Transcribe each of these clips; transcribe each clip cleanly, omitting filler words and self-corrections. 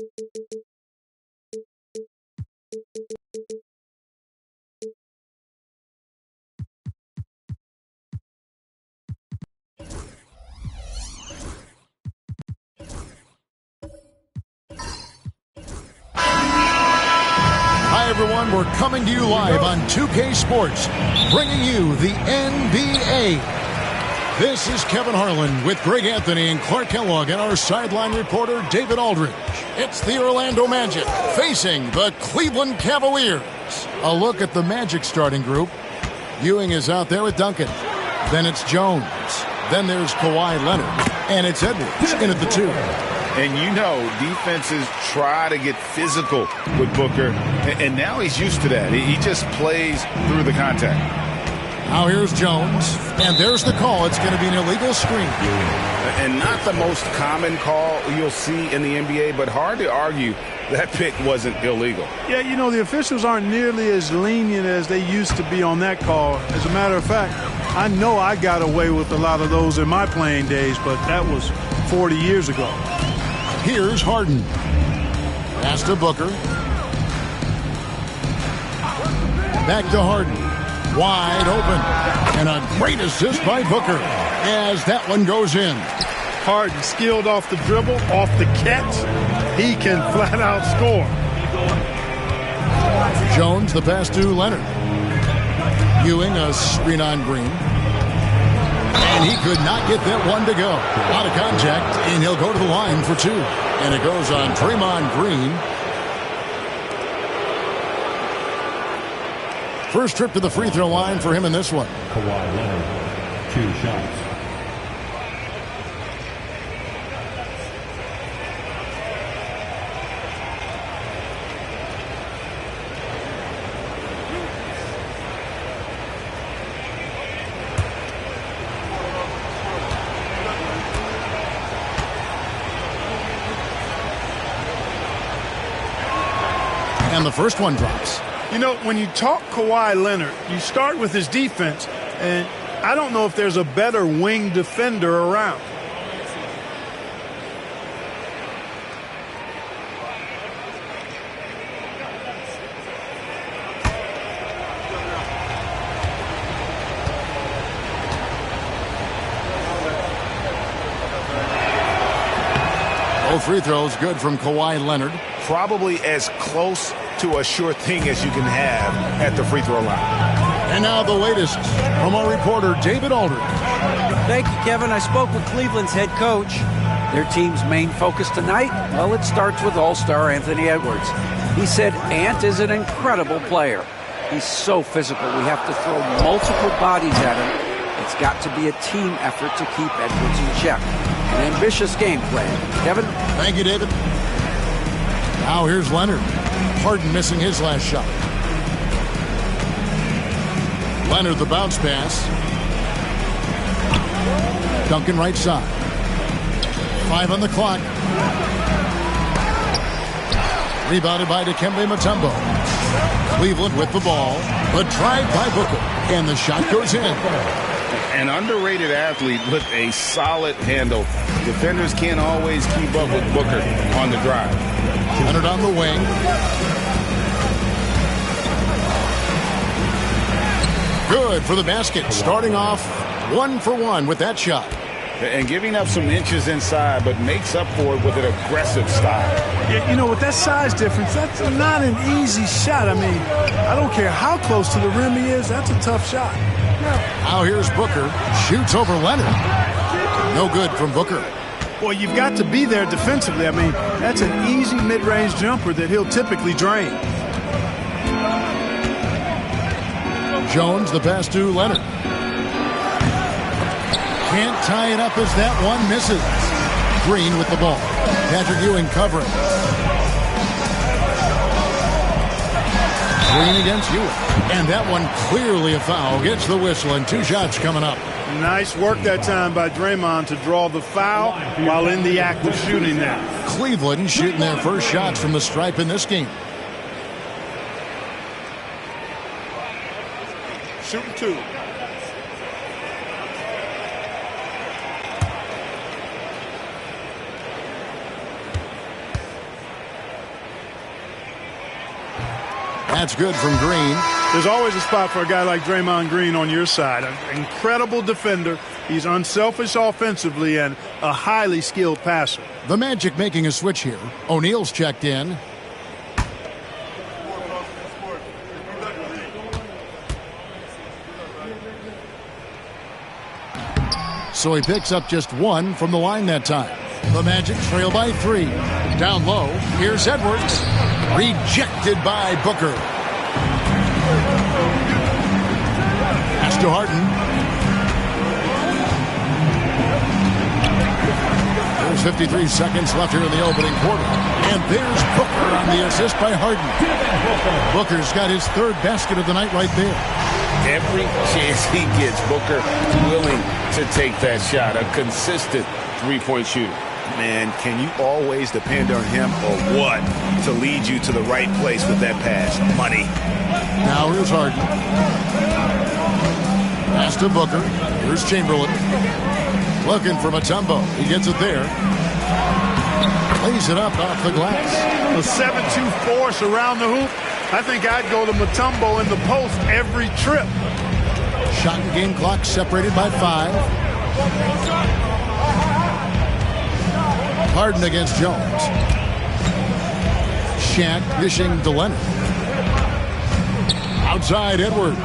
Hi, everyone. We're coming to you live on 2K Sports, bringing you the NBA. This is Kevin Harlan with Greg Anthony and Clark Kellogg and our sideline reporter, David Aldridge. It's the Orlando Magic facing the Cleveland Cavaliers. A look at the Magic starting group. Ewing is out there with Duncan. Then it's Jones. Then there's Kawhi Leonard. And it's Edwards in at the 2. And you know, defenses try to get physical with Booker, and now he's used to that. He just plays through the contact. Now here's Jones, and there's the call. It's going to be an illegal screen. And not the most common call you'll see in the NBA, but hard to argue that pick wasn't illegal. Yeah, you know, the officials aren't nearly as lenient as they used to be on that call. As a matter of fact, I know I got away with a lot of those in my playing days, but that was 40 years ago. Here's Harden. Pass to Booker. Back to Harden. Wide open. And a great assist by Booker as that one goes in. Harden skilled off the dribble, off the catch. He can flat out score. Jones, the pass to Leonard. Ewing, a screen on Green. And he could not get that one to go. Out of contact, and he'll go to the line for 2. And it goes on Draymond Green. First trip to the free throw line for him in this one. Kawhi Leonard, 2 shots. And the first one drops. You know, when you talk Kawhi Leonard, you start with his defense, and I don't know if there's a better wing defender around. Both free throws good from Kawhi Leonard. Probably as close to a sure thing as you can have at the free throw line. And now the latest from our reporter, David Aldridge. Thank you, Kevin. I spoke with Cleveland's head coach. Their team's main focus tonight, well, it starts with All-Star Anthony Edwards. He said Ant is an incredible player. He's so physical. We have to throw multiple bodies at him. It's got to be a team effort to keep Edwards in check. An ambitious game plan. Kevin? Thank you, David. Now here's Leonard. Harden missing his last shot. Leonard the bounce pass. Duncan right side. 5 on the clock. Rebounded by Dikembe Mutombo. Cleveland with the ball. A drive by Booker. And the shot goes in. An underrated athlete with a solid handle. Defenders can't always keep up with Booker on the drive. Leonard on the wing. Good for the basket. Starting off 1 for 1 with that shot. And giving up some inches inside, but makes up for it with an aggressive style. Yeah, you know, with that size difference, that's not an easy shot. I mean, I don't care how close to the rim he is, that's a tough shot. Now here's Booker. Shoots over Leonard. No good from Booker. Well, you've got to be there defensively. I mean, that's an easy mid-range jumper that he'll typically drain. Jones, the pass to Leonard. Can't tie it up as that one misses. Green with the ball. Patrick Ewing covering. Green against Ewing. And that one clearly a foul. Gets the whistle and 2 shots coming up. Nice work that time by Draymond to draw the foul while in the act of shooting now. Cleveland shooting their first shots from the stripe in this game. Shooting 2. That's good from Green. There's always a spot for a guy like Draymond Green on your side. An incredible defender. He's unselfish offensively and a highly skilled passer. The Magic making a switch here. O'Neal's checked in. So he picks up just one from the line that time. The Magic trail by 3. Down low, here's Edwards. Rejected by Booker. Pass to Harden. There's 53 seconds left here in the opening quarter. And there's Booker on the assist by Harden. Booker's got his 3rd basket of the night right there. Every chance he gets, Booker willing to take that shot. A consistent three-point shooter. Man, can you always depend on him or what to lead you to the right place with that pass? Money. Now here's Harden. Pass to Booker. Here's Chamberlain. Looking for Mutombo. He gets it there. Lays it up off the glass. A 7-2 force around the hoop. I think I'd go to Mutombo in the post every trip. Shot and game clock separated by 5. Harden against Jones. Shaq dishing to Leonard. Outside Edwards.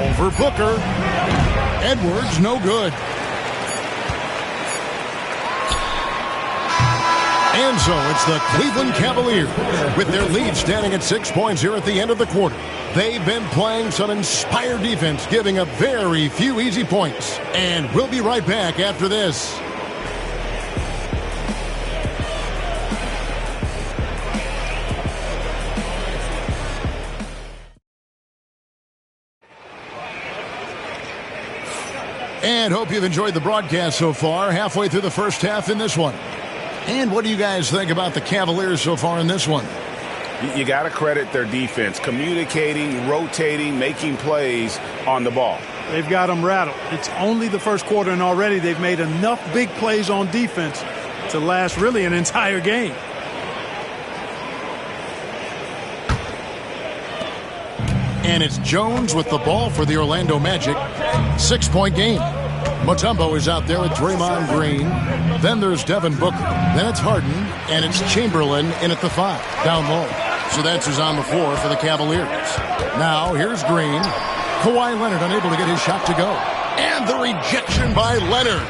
Over Booker. Edwards no good. And so it's the Cleveland Cavaliers with their lead standing at 6 points here at the end of the quarter. They've been playing some inspired defense, giving up very few easy points. And we'll be right back after this. And hope you've enjoyed the broadcast so far. Halfway through the first half in this one. And what do you guys think about the Cavaliers so far in this one? You got to credit their defense, communicating, rotating, making plays on the ball. They've got them rattled. It's only the first quarter, and already they've made enough big plays on defense to last really an entire game. And it's Jones with the ball for the Orlando Magic. 6-point game. Mutombo is out there with Draymond Green. Then there's Devin Booker. Then it's Harden. And it's Chamberlain in at the 5. Down low. So that's who's on the floor for the Cavaliers. Now here's Green. Kawhi Leonard unable to get his shot to go. And the rejection by Leonard.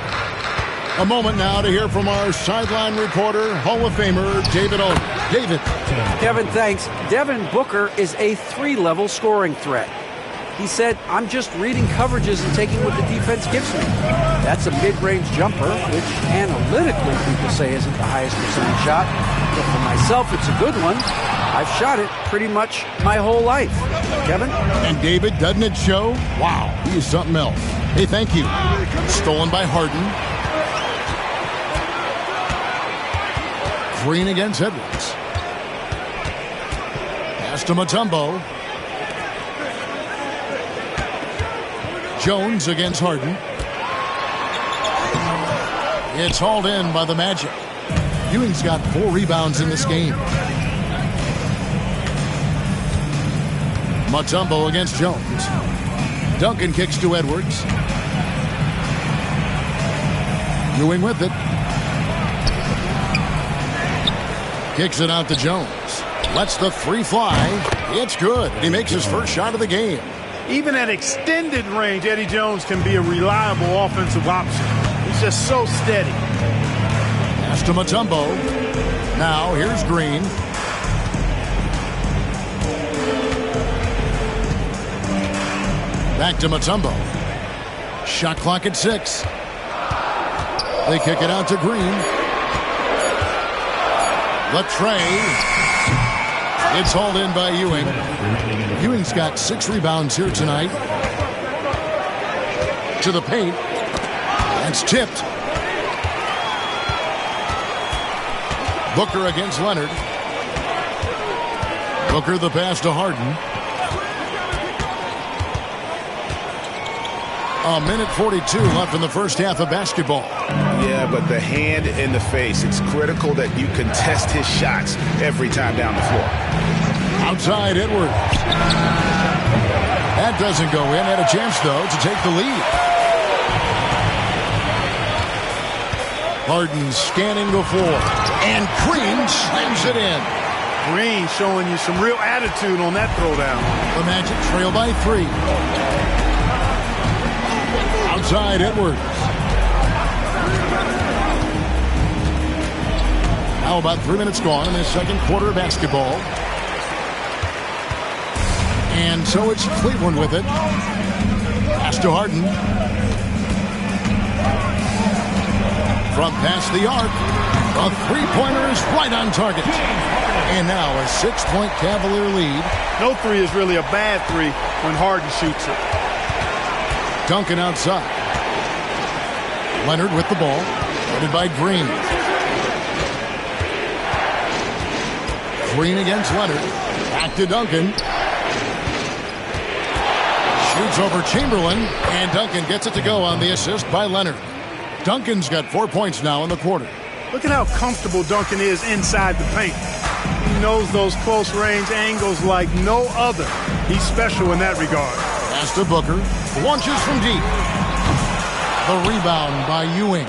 A moment now to hear from our sideline reporter, Hall of Famer David Owen. David. Kevin, thanks. Devin Booker is a 3-level scoring threat. He said, I'm just reading coverages and taking what the defense gives me. That's a mid-range jumper, which analytically people say isn't the highest percentage shot. But for myself, it's a good one. I've shot it pretty much my whole life. Kevin? And David, doesn't it show? Wow, he is something else. Hey, thank you. Stolen by Harden. Green against Edwards. Pass to Mutombo. Jones against Harden. It's hauled in by the Magic. Ewing's got 4 rebounds in this game. Mutombo against Jones. Duncan kicks to Edwards. Ewing with it. Kicks it out to Jones. Lets the 3 fly. It's good. He makes his first shot of the game. Even at extended range, Eddie Jones can be a reliable offensive option. He's just so steady. Pass to Mutombo. Now here's Green. Back to Mutombo. Shot clock at 6. They kick it out to Green. The tray. It's hauled in by Ewing. Ewing's got 6 rebounds here tonight. To the paint. That's tipped. Booker against Leonard. Booker the pass to Harden. A minute 42 left in the first half of basketball. Yeah, but the hand in the face, it's critical that you contest his shots every time down the floor. Outside Edwards. That doesn't go in. Had a chance, though, to take the lead. Harden scanning the floor. And Green slams it in. Green showing you some real attitude on that throwdown. The Magic trail by 3. Outside Edwards. Now about 3 minutes gone in the second quarter of basketball. And so it's Cleveland with it. Pass to Harden. From past the arc. A three-pointer is right on target. And now a 6-point Cavalier lead. No three is really a bad three when Harden shoots it. Duncan outside. Leonard with the ball. Headed by Green. Green against Leonard. Back to Duncan. Shoots over Chamberlain. And Duncan gets it to go on the assist by Leonard. Duncan's got 4 points now in the quarter. Look at how comfortable Duncan is inside the paint. He knows those close range angles like no other. He's special in that regard. Pass to Booker. Launches from deep. The rebound by Ewing.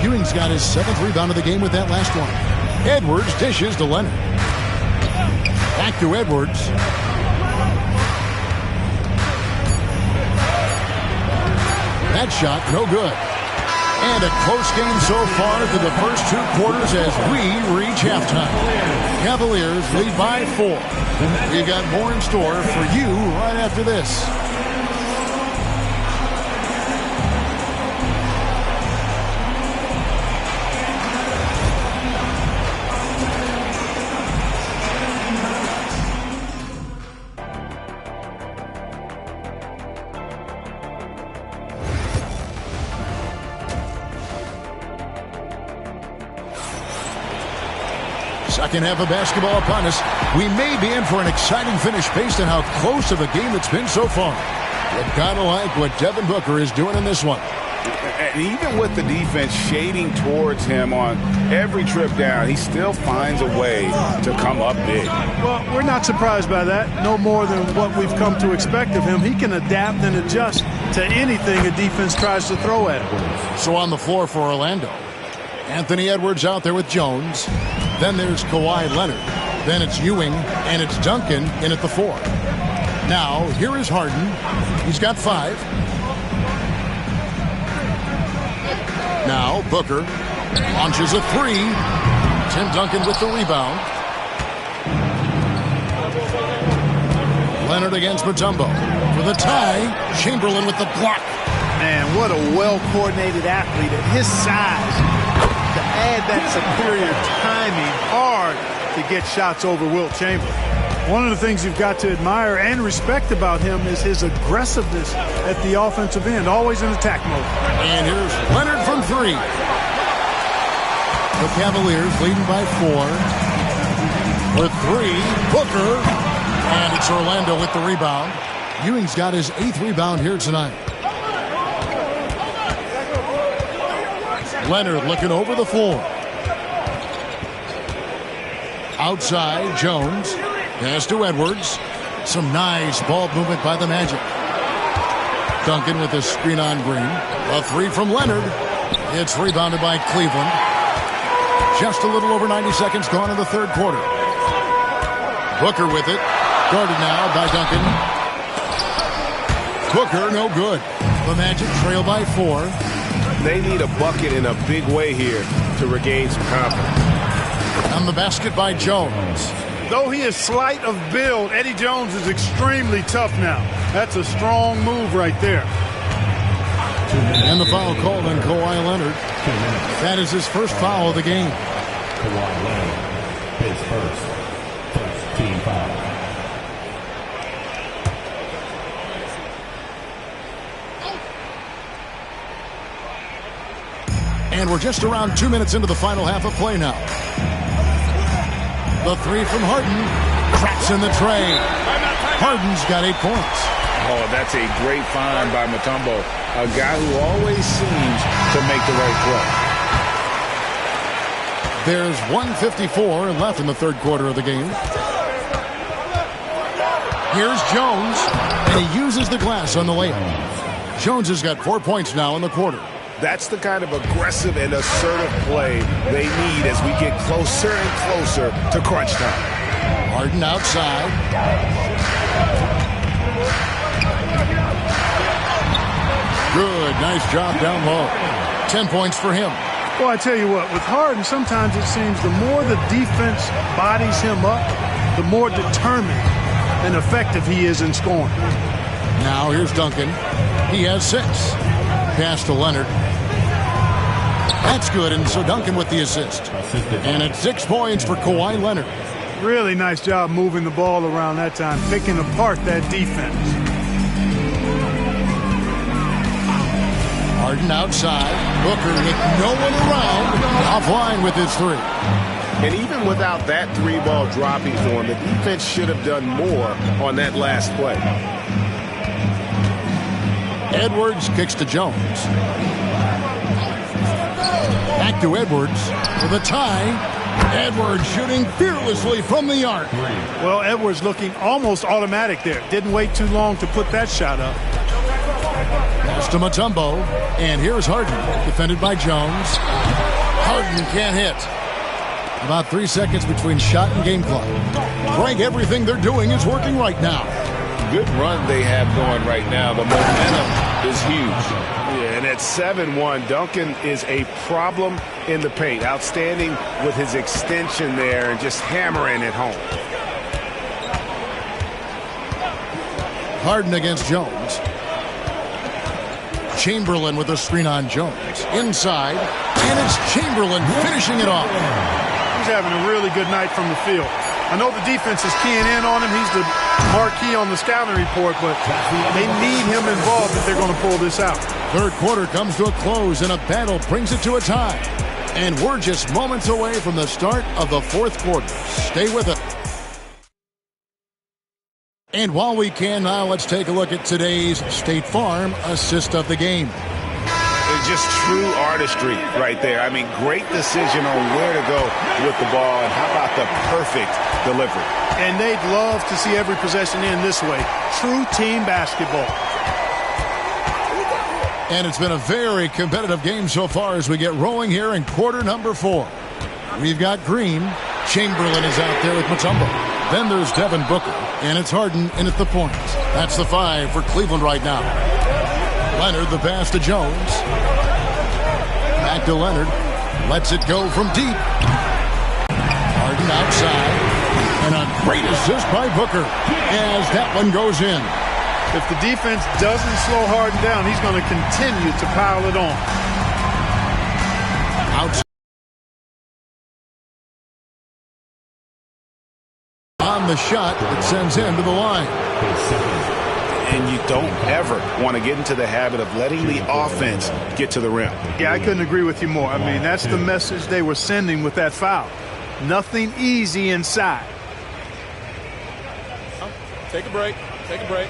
Ewing's got his 7th rebound of the game with that last one. Edwards dishes to Leonard. Back to Edwards. That shot, no good. And a close game so far through the first 2 quarters as we reach halftime. Cavaliers lead by 4. We've got more in store for you right after this. Second half of basketball upon us. We may be in for an exciting finish based on how close of a game it's been so far. You gotta like what Devin Booker is doing in this one. And even with the defense shading towards him on every trip down, he still finds a way to come up big. Well, we're not surprised by that. No more than what we've come to expect of him. He can adapt and adjust to anything a defense tries to throw at him. So on the floor for Orlando, Anthony Edwards out there with Jones. Then there's Kawhi Leonard. Then it's Ewing, and it's Duncan in at the 4. Now, here is Harden. He's got 5. Now, Booker launches a 3. Tim Duncan with the rebound. Leonard against Mutombo. For the tie, Chamberlain with the block. Man, what a well-coordinated athlete at his size. To add that superior timing, hard to get shots over Wilt Chamberlain. One of the things you've got to admire and respect about him is his aggressiveness at the offensive end, always in attack mode. And here's Leonard from 3. The Cavaliers leading by 4. With 3, Booker. And it's Orlando with the rebound. Ewing's got his 8th rebound here tonight. Leonard looking over the floor. Outside, Jones. Pass to Edwards. Some nice ball movement by the Magic. Duncan with a screen on Green. A 3 from Leonard. It's rebounded by Cleveland. Just a little over 90 seconds gone in the third quarter. Booker with it. Guarded now by Duncan. Booker, no good. The Magic trail by 4. They need a bucket in a big way here to regain some confidence. On the basket by Jones. Though he is slight of build, Eddie Jones is extremely tough now. That's a strong move right there. And the foul called on Kawhi Leonard. That is his first foul of the game. Kawhi Leonard, his first team foul. And we're just around 2 minutes into the final half of play now. The 3 from Harden. Cracks in the tray. Harden's got 8 points. Oh, that's a great find by Mutombo, a guy who always seems to make the right play. There's 1:54 left in the third quarter of the game. Here's Jones, and he uses the glass on the layup. Jones has got 4 points now in the quarter. That's the kind of aggressive and assertive play they need as we get closer and closer to crunch time. Harden outside. Good, nice job down low. 10 points for him. Well, I tell you what, with Harden, sometimes it seems the more the defense bodies him up, the more determined and effective he is in scoring. Now here's Duncan. He has 6. Pass to Leonard. That's good, and so Duncan with the assist. And it's 6 points for Kawhi Leonard. Really nice job moving the ball around that time, picking apart that defense. Harden outside. Booker with no one around. Offline with his 3. And even without that 3-ball dropping for him, the defense should have done more on that last play. Edwards kicks to Jones. Back to Edwards for the tie. Edwards shooting fearlessly from the arc. Well, Edwards looking almost automatic there. Didn't wait too long to put that shot up. Pass to Mutombo. And here's Harden, defended by Jones. Harden can't hit. About 3 seconds between shot and game clock. Greg, everything they're doing is working right now. Good run they have going right now. The momentum is huge. Yeah, and at 7-1, Duncan is a problem in the paint. Outstanding with his extension there and just hammering it home. Harden against Jones. Chamberlain with a screen on Jones. Inside, and it's Chamberlain finishing it off. He's having a really good night from the field. I know the defense is keying in on him. He's the marquee on the scouting report, but they need him involved if they're going to pull this out. Third quarter comes to a close, and a battle brings it to a tie. And we're just moments away from the start of the fourth quarter. Stay with us. And while we can, now let's take a look at today's State Farm assist of the game. It's just true artistry right there. I mean, great decision on where to go with the ball, and how about the perfect delivery. And they'd love to see every possession end this way. True team basketball. And it's been a very competitive game so far as we get rolling here in quarter number 4. We've got Green. Chamberlain is out there with Mutombo. Then there's Devin Booker. And it's Harden in at the point. That's the 5 for Cleveland right now. Leonard, the pass to Jones. Back to Leonard. Lets it go from deep. Harden outside. And a great assist by Booker as that one goes in. If the defense doesn't slow Harden down, he's going to continue to pile it on. Outside. On the shot that sends him to the line. And you don't ever want to get into the habit of letting the offense get to the rim. Yeah, I couldn't agree with you more. I mean, that's the message they were sending with that foul. Nothing easy inside. Take a break. Take a break.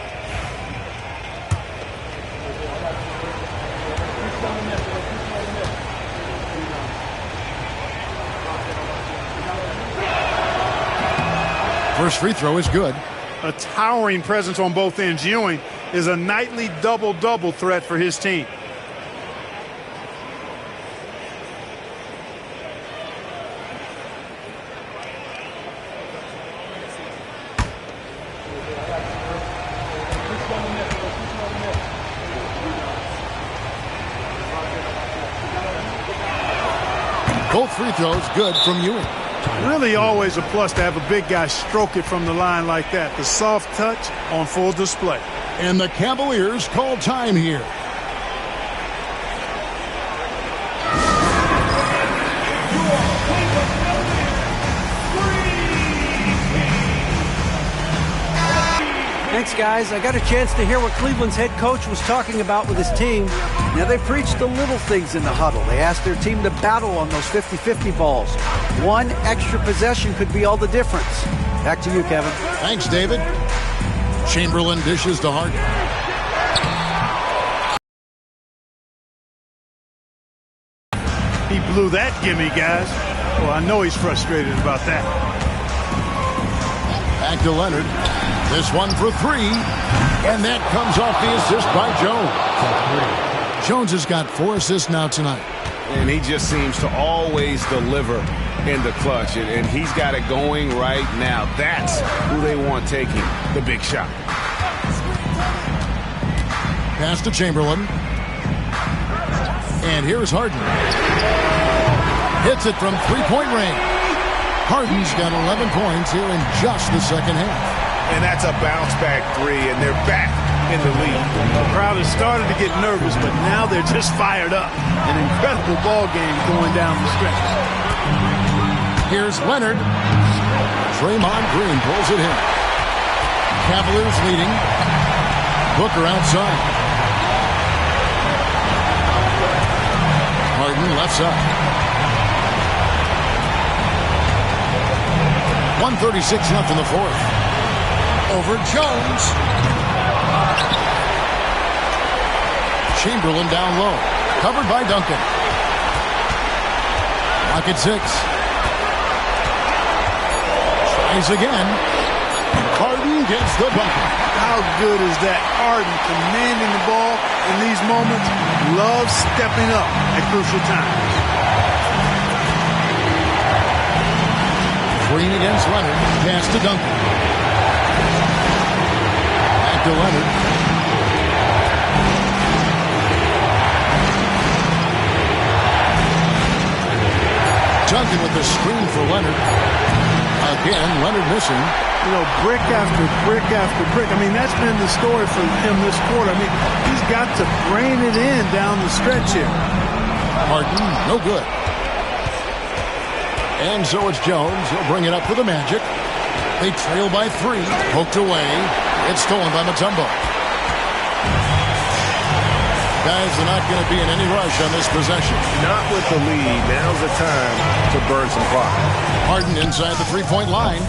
First free throw is good. A towering presence on both ends. Ewing is a nightly double-double threat for his team. Both free throws good from Ewing. Really always a plus to have a big guy stroke it from the line like that. The soft touch on full display. And the Cavaliers call time here. Thanks, guys. I got a chance to hear what Cleveland's head coach was talking about with his team. Now, they preached the little things in the huddle. They asked their team to battle on those 50-50 balls. One extra possession could be all the difference. Back to you, Kevin. Thanks, David. Chamberlain dishes to Harden. He blew that gimme, guys. Well, I know he's frustrated about that. Back to Leonard. This one for three. And that comes off the assist by Jones. Jones has got 4 assists now tonight. And he just seems to always deliver in the clutch. And he's got it going right now. That's who they want taking the big shot. Pass to Chamberlain. And here's Harden. Hits it from three-point range. Harden's got 11 points here in just the second half. And that's a bounce-back three, and they're back in the lead. The crowd has started to get nervous, but now they're just fired up. An incredible ball game going down the stretch. Here's Leonard. Draymond Green pulls it in. Cavaliers leading. Booker outside. Harden left side. 1:36 left in the fourth. Over Jones. Chamberlain down low. Covered by Duncan. Lock at 6. Tries again. Harden gets the bucket. How good is that? Harden commanding the ball in these moments. Loves stepping up at crucial times. Green against Leonard. Pass to Duncan. Back to Leonard. Duncan with the screen for Leonard. Again, Leonard missing. You know, brick after brick after brick. I mean, that's been the story for him this quarter. I mean, he's got to brain it in down the stretch here. Harden, no good. And so it's Jones. He'll bring it up for the Magic. They trail by 3. Poked away. It's stolen by Mutombo. Guys, they're not going to be in any rush on this possession. Not with the lead. Now's the time to burn some clock. Harden inside the three-point line.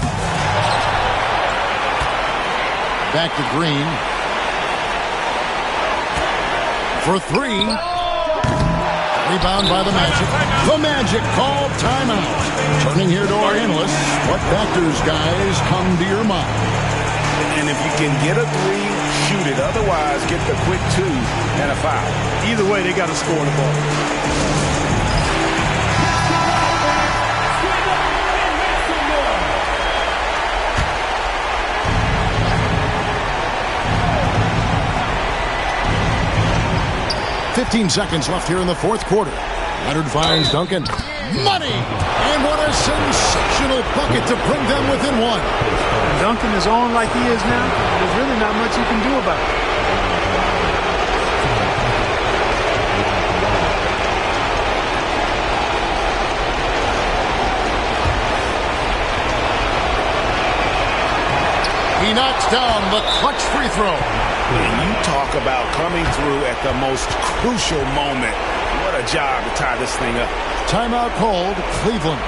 Back to Green. For 3. Rebound by the Magic. The Magic called timeout. Turning here to our analysts. What factors, guys, come to your mind? And if you can get a 3, shoot it. Otherwise, get the quick 2 and a foul. Either way, they got to score the ball. .15 seconds left here in the fourth quarter. Leonard finds Duncan. Money! And what a sensational bucket to bring them within 1. Duncan is on like he is now. There's really not much you can do about it. He knocks down the clutch free throw. And you talk about coming through at the most crucial moment. What a job to tie this thing up. Timeout called, Cleveland.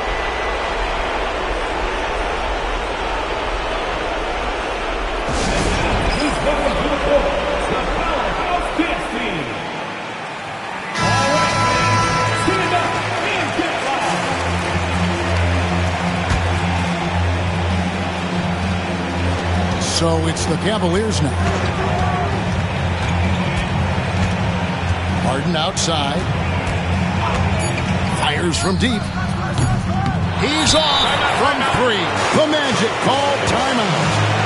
So it's the Cavaliers now. Harden outside. Fires from deep. He's off from 3. The Magic called timeout.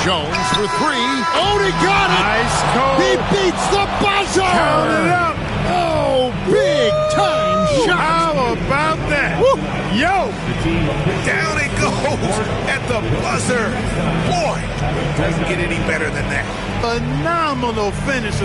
Jones for 3. Oh, he got it! Nice call. He beats the buzzer! Count it up. Oh, big time shot! How about that? Woo. Yo! Down it goes at the buzzer. Boy, doesn't get any better than that. Phenomenal finish.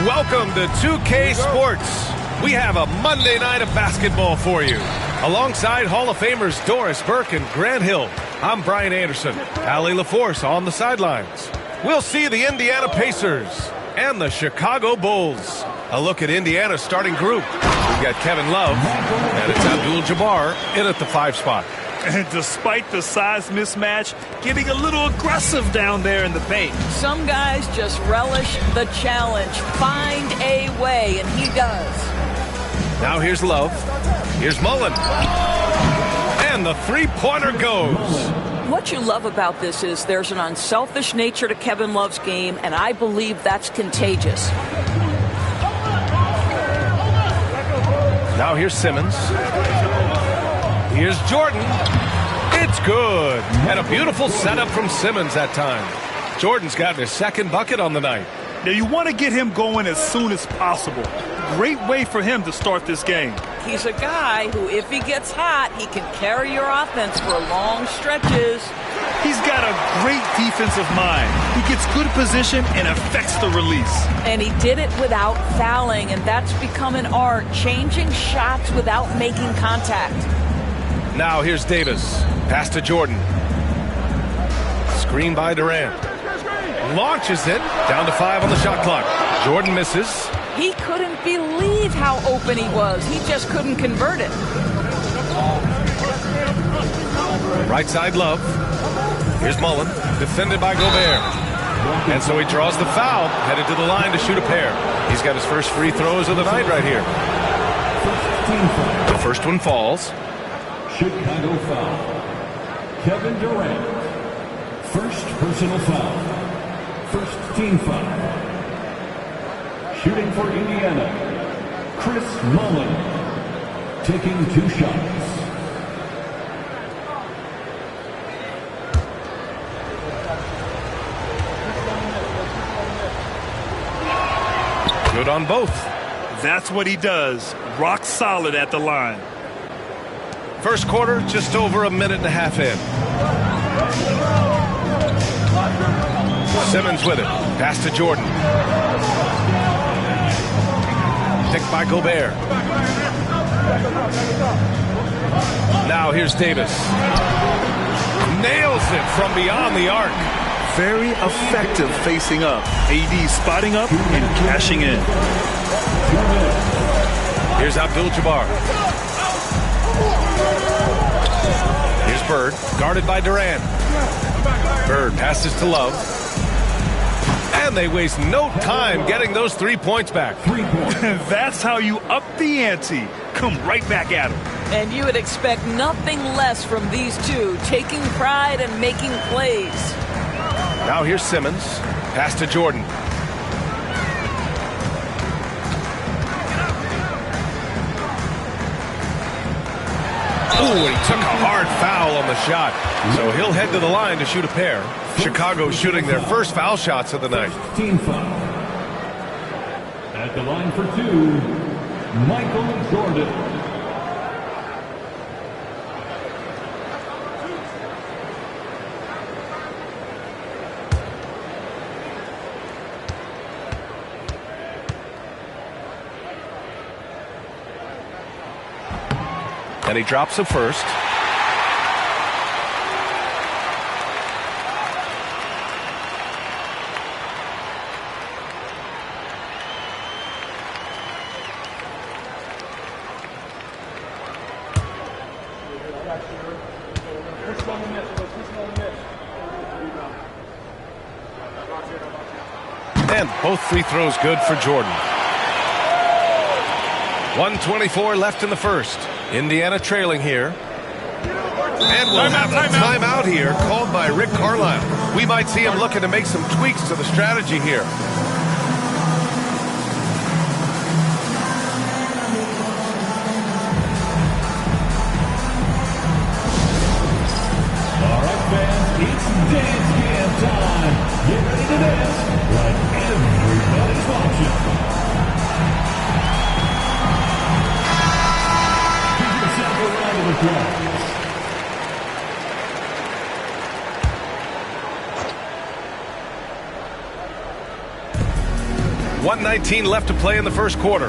Welcome to 2K Sports. We have a Monday night of basketball for you. Alongside Hall of Famers Doris Burke and Grant Hill, I'm Brian Anderson. Allie LaForce on the sidelines. We'll see the Indiana Pacers and the Chicago Bulls. A look at Indiana's starting group. We've got Kevin Love, and it's Abdul-Jabbar in at the 5 spot. And despite the size mismatch, getting a little aggressive down there in the paint. Some guys just relish the challenge. Find a way, and he does. Now here's Love. Here's Mullen. And the three-pointer goes. What you love about this is there's an unselfish nature to Kevin Love's game, and I believe that's contagious. Now here's Simmons. Here's Jordan. It's good. And a beautiful setup from Simmons that time. Jordan's gotten his second bucket on the night. Now you want to get him going as soon as possible. Great way for him to start this game. He's a guy who, if he gets hot, he can carry your offense for long stretches. He's got a great defensive mind. He gets good position and affects the release. And he did it without fouling, and that's become an art, changing shots without making contact. Now here's Davis. Pass to Jordan. Screen by Durant. Launches it. Down to 5 on the shot clock. Jordan misses. He couldn't believe how open he was. He just couldn't convert it. Right side, Love. Here's Mullen, defended by Gobert. And so he draws the foul, headed to the line to shoot a pair. He's got his first free throws of the night right here. The first one falls. Chicago foul. Kevin Durant. First personal foul. First team foul. Shooting for Indiana, Chris Mullen. Taking 2 shots. Good on both. That's what he does. Rock solid at the line. First quarter, just over a minute and a half in. Simmons with it. Pass to Jordan. Picked by Gobert. Now here's Davis. Nails it from beyond the arc. Very effective facing up. AD spotting up and cashing in. Here's Abdul-Jabbar. Here's Bird, guarded by Durant. Bird passes to Love. And they waste no time getting those 3 points back. 3 points. That's how you up the ante. Come right back at him. And you would expect nothing less from these two, taking pride and making plays. Now here's Simmons. Pass to Jordan. Ooh, he took a hard foul on the shot. So he'll head to the line to shoot a pair. Chicago shooting their first foul shots of the night. Team foul. At the line for 2, Michael Jordan. And he drops a first. And both free throws good for Jordan. 1:24 left in the first. Indiana trailing here. And we'll have a timeout here called by Rick Carlisle. We might see him looking to make some tweaks to the strategy here. All right, fans, it's dance jam time. Get ready to dance like everybody's watching. Give yourself a round of applause. .119 left to play in the first quarter.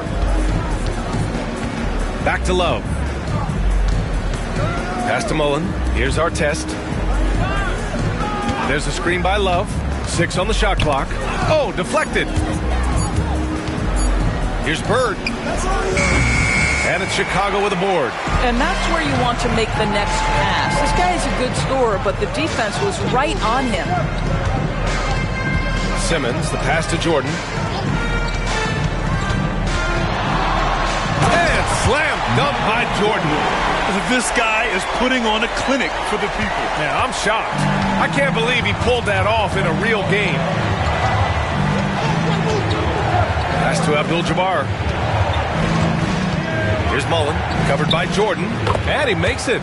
Back to Love. Pass to Mullen. Here's our test. There's a screen by Love. 6 on the shot clock. Oh, deflected. Here's Bird. And it's Chicago with a board. And that's where you want to make the next pass. This guy is a good scorer, but the defense was right on him. Simmons, the pass to Jordan. And slam dunk by Jordan. This guy is putting on a clinic for the people. Man, I'm shocked. I can't believe he pulled that off in a real game. Pass to Abdul-Jabbar. Here's Mullen, covered by Jordan, and he makes it.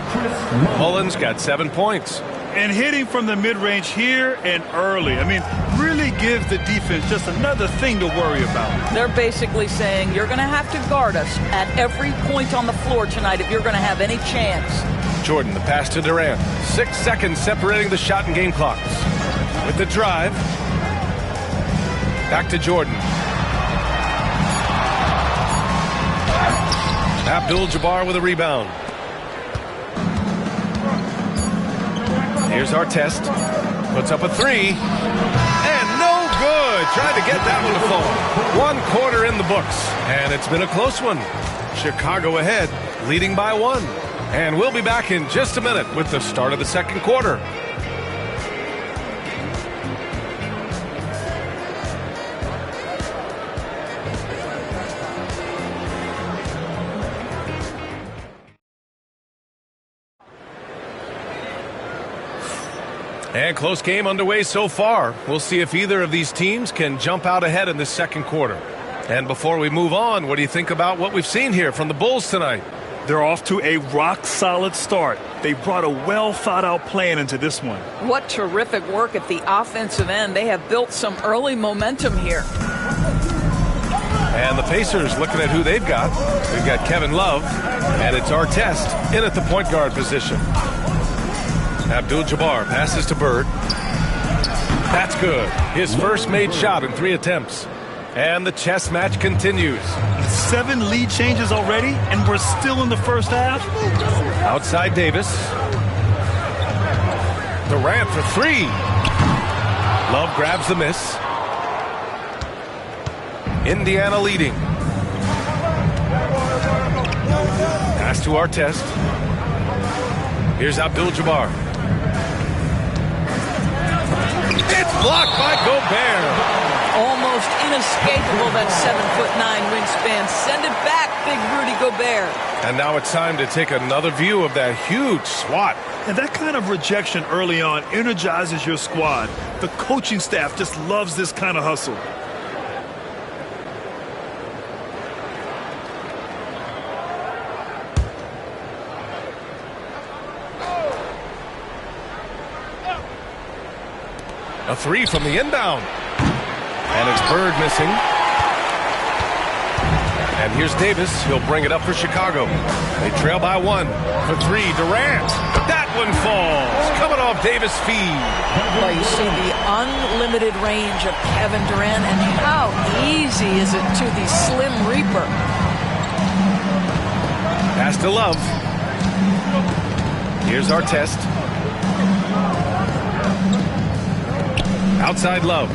Mullen's got 7 points. And hitting from the mid-range here and early. I mean, really gives the defense just another thing to worry about. They're basically saying you're going to have to guard us at every point on the floor tonight if you're going to have any chance. Jordan, the pass to Durant. 6 seconds separating the shot and game clocks. With the drive. Back to Jordan. Abdul-Jabbar with a rebound. Here's our test. Puts up a 3. And no good. Trying to get that one to fall. 1 quarter in the books. And it's been a close one. Chicago ahead, leading by 1. And we'll be back in just a minute with the start of the second quarter. And close game underway so far. We'll see if either of these teams can jump out ahead in this second quarter. And before we move on, what do you think about what we've seen here from the Bulls tonight? They're off to a rock-solid start. They brought a well-thought-out plan into this one. What terrific work at the offensive end. They have built some early momentum here. And the Pacers looking at who they've got. We've got Kevin Love, and it's Artest in at the point guard position. Abdul-Jabbar passes to Bird. That's good. His first made shot in 3 attempts. And the chess match continues. 7 lead changes already, and we're still in the first half. Outside Davis. Durant for 3. Love grabs the miss. Indiana leading. Pass to Artest. Here's Abdul-Jabbar. It's blocked by Gobert. Almost inescapable, that 7'9" wingspan. Send it back, big Rudy Gobert. And now it's time to take another view of that huge swat. And that kind of rejection early on energizes your squad. The coaching staff just loves this kind of hustle. A 3 from the inbound. And it's Bird missing. And here's Davis. He'll bring it up for Chicago. They trail by 1. For 3, Durant. That one falls. Coming off Davis' feed. Well, you see the unlimited range of Kevin Durant, and how easy is it to the Slim Reaper. Pass to Love. Here's Artest. Outside Love.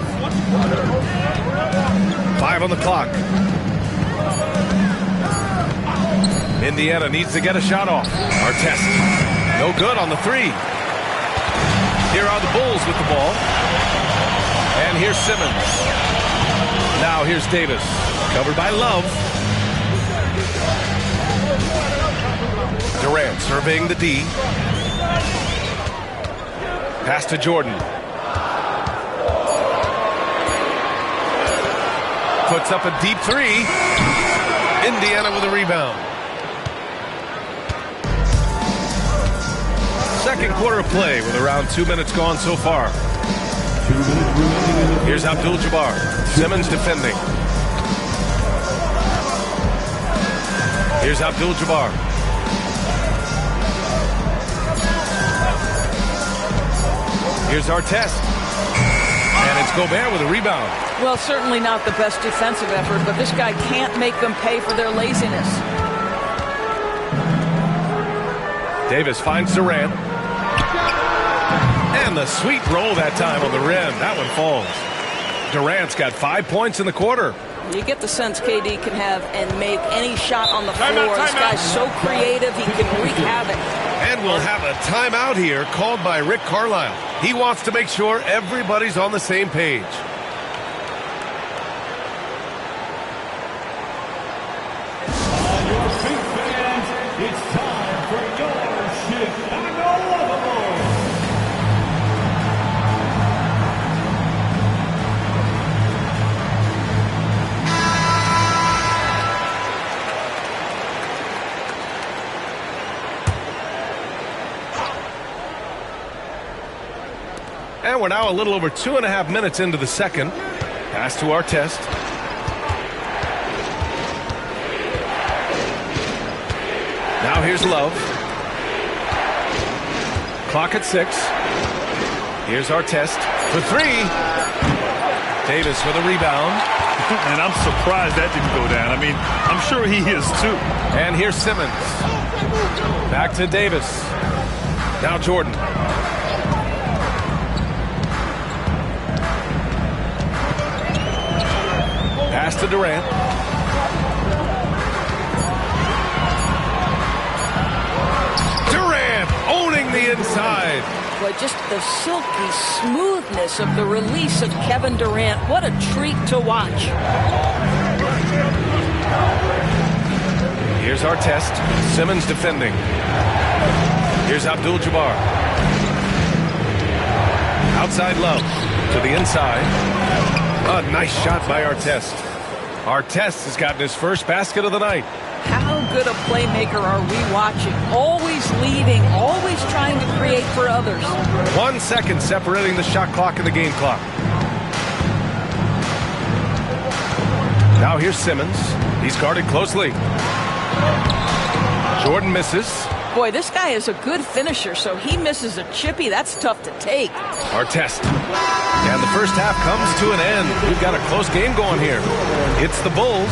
5 on the clock. Indiana needs to get a shot off. Artest. No good on the 3. Here are the Bulls with the ball. And here's Simmons. Now here's Davis. Covered by Love. Durant surveying the D. Pass to Jordan. Puts up a deep 3. Indiana with a rebound. Second quarter of play with around 2 minutes gone so far. Here's Abdul-Jabbar. Simmons defending. Here's Abdul-Jabbar. Here's Artest. And it's Gobert with a rebound. Well, certainly not the best defensive effort, but this guy can't make them pay for their laziness. Davis finds Durant. And the sweet roll that time on the rim. That one falls. Durant's got 5 points in the quarter. You get the sense KD can have and make any shot on the floor. This guy's so creative, he can wreak havoc. And we'll have a timeout here called by Rick Carlisle. He wants to make sure everybody's on the same page. On your feet, fans, it's time for your Chicago Bulls. And we're now a little over 2.5 minutes into the second. Pass to Artest. Now here's Love. Clock at 6. Here's Artest for 3. Davis with a rebound. And I'm surprised that didn't go down. I mean, I'm sure he is too. And here's Simmons. Back to Davis. Now Jordan. Pass to Durant. owning the inside. Boy, just the silky smoothness of the release of Kevin Durant. What a treat to watch. Here's our test. Simmons defending. Here's Abdul-Jabbar. Outside Love to the inside. A nice shot by Artest. Artest has gotten his first basket of the night. How good a playmaker are we watching? Always leading, always trying to create for others. 1 second separating the shot clock and the game clock. Now here's Simmons. He's guarded closely. Jordan misses. Boy, this guy is a good finisher, so he misses a chippy. That's tough to take. Artest. And the first half comes to an end. We've got a close game going here. It's the Bulls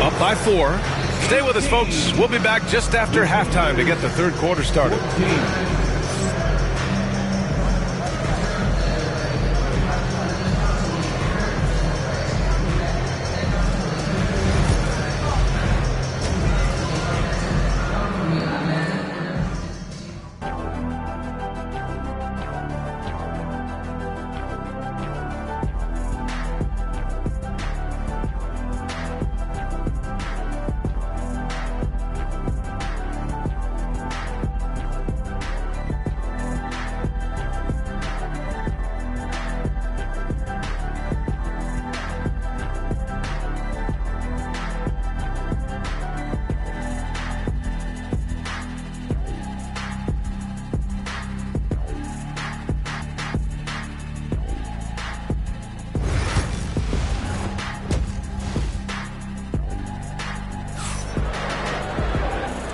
up by 4. Stay with us, folks. We'll be back just after halftime to get the third quarter started.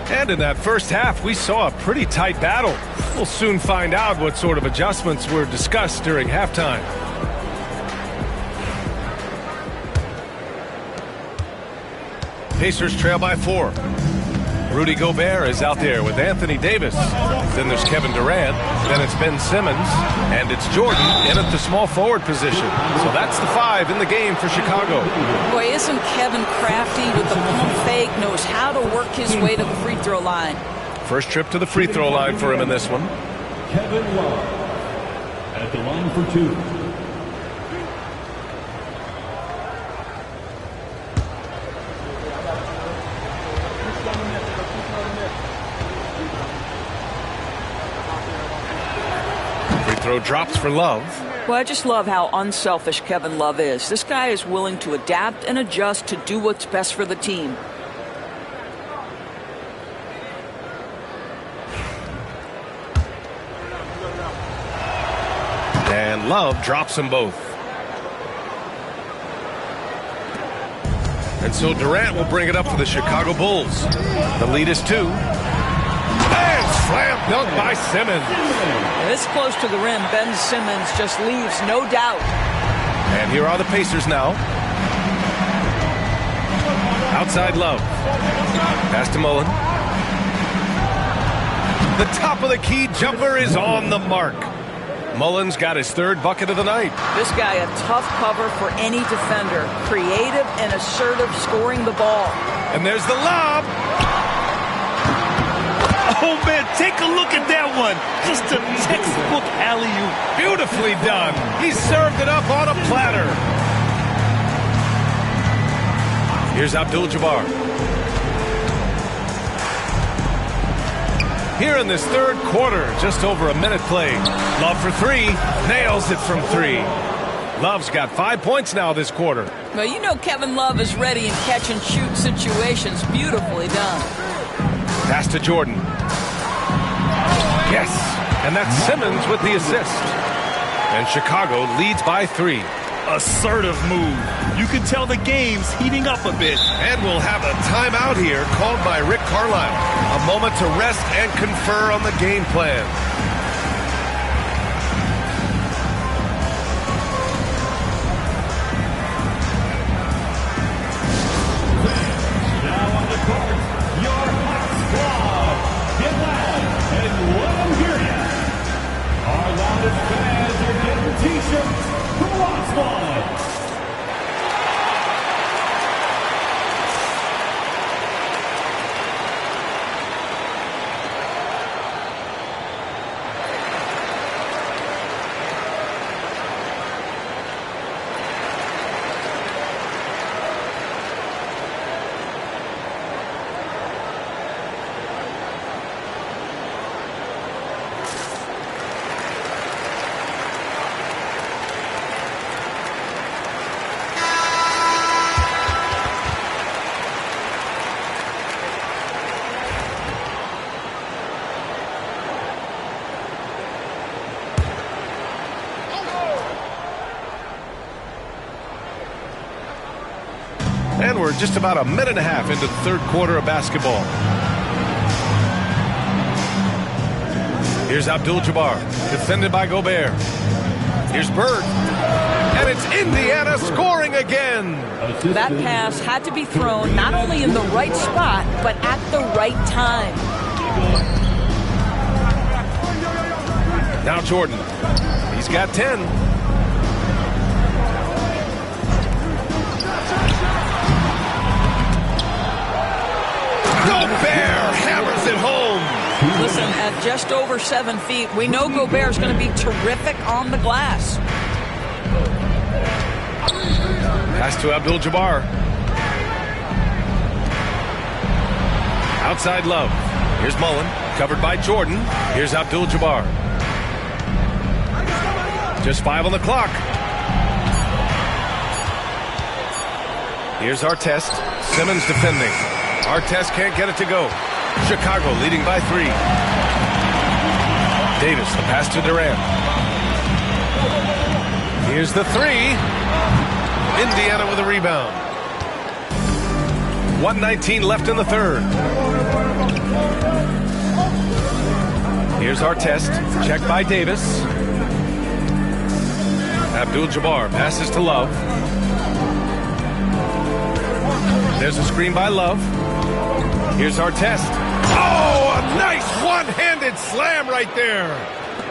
And in that first half, we saw a pretty tight battle. We'll soon find out what sort of adjustments were discussed during halftime. Pacers trail by 4. Rudy Gobert is out there with Anthony Davis. Then there's Kevin Durant. Then it's Ben Simmons. And it's Jordan in at the small forward position. So that's the 5 in the game for Chicago. Boy, isn't Kevin crafty with the pump fake, knows how to work his way to the free throw line. First trip to the free throw line for him in this one. Kevin Love at the line for 2. Throw drops for Love. Well, I just love how unselfish Kevin Love is. This guy is willing to adapt and adjust to do what's best for the team. And Love drops them both. And so Durant will bring it up for the Chicago Bulls. The lead is 2. And slam dunk by Simmons. This close to the rim, Ben Simmons just leaves no doubt. And here are the Pacers now. Outside Love. Pass to Mullen. The top of the key jumper is on the mark. Mullen's got his 3rd bucket of the night. This guy a tough cover for any defender. Creative and assertive scoring the ball. And there's the lob. Oh, man, take a look at that one. Just a textbook alley-oop. Beautifully done. He served it up on a platter. Here's Abdul-Jabbar. Here in this third quarter, just over a minute played. Love for 3. Nails it from 3. Love's got 5 points now this quarter. Well, you know Kevin Love is ready in catch-and-shoot situations. Beautifully done. Pass to Jordan. Yes, and that's Simmons with the assist. And Chicago leads by 3. Assertive move. You can tell the game's heating up a bit. And we'll have a timeout here called by Rick Carlisle. A moment to rest and confer on the game plan. Now on the court, your hot squad. Get loud and let them hear you. Our loudest fans are getting T-shirts. Who wants one? again. We're just about a minute and a half into the third quarter of basketball. Here's Abdul-Jabbar, defended by Gobert. Here's Bird, and it's Indiana scoring again. That pass had to be thrown not only in the right spot, but at the right time. Now Jordan, he's got 10. Gobert hammers it home. Listen, at just over 7 feet, we know Gobert's going to be terrific on the glass. Pass to Abdul-Jabbar. Outside Love. Here's Mullen, covered by Jordan. Here's Abdul-Jabbar. Just 5 on the clock. Here's Artest. Simmons defending. Artest can't get it to go. Chicago leading by 3. Davis, the pass to Durant. Here's the 3. Indiana with a rebound. 1:19 left in the third. Here's Artest, checked by Davis. Abdul-Jabbar passes to Love. There's a screen by Love. Here's Artest. Oh, a nice one-handed slam right there.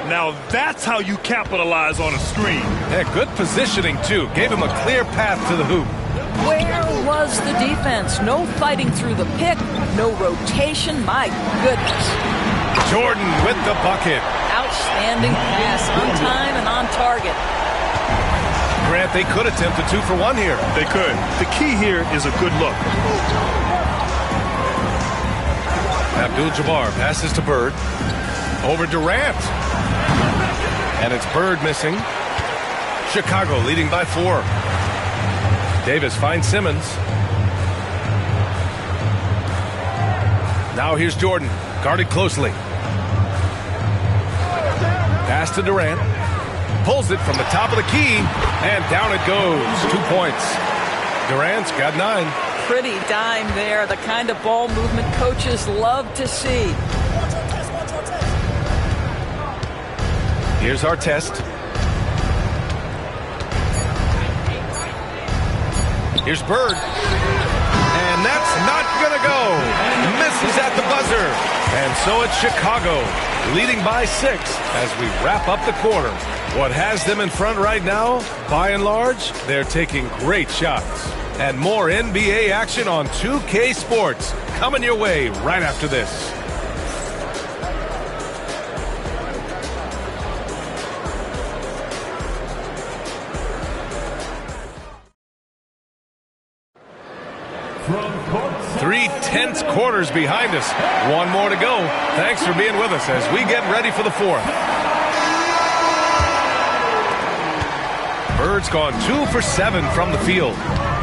Now that's how you capitalize on a screen. Yeah, good positioning, too. Gave him a clear path to the hoop. Where was the defense? No fighting through the pick, no rotation. My goodness. Jordan with the bucket. Outstanding pass, on time and on target. Grant, they could attempt a 2 for 1 here. They could. The key here is a good look. Abdul-Jabbar passes to Bird. Over Durant. And it's Bird missing. Chicago leading by 4. Davis finds Simmons. Now here's Jordan, guarded closely. Pass to Durant. Pulls it from the top of the key, and down it goes. 2 points. Durant's got 9. Pretty dime there, the kind of ball movement coaches love to see. Here's Artest. Here's Bird. And that's not going to go. Misses at the buzzer. And so it's Chicago leading by 6 as we wrap up the quarter. What has them in front right now, by and large, they're taking great shots. And more NBA action on 2K Sports coming your way right after this. Three tense quarters behind us. One more to go. Thanks for being with us as we get ready for the fourth. Bird's gone 2 for 7 from the field.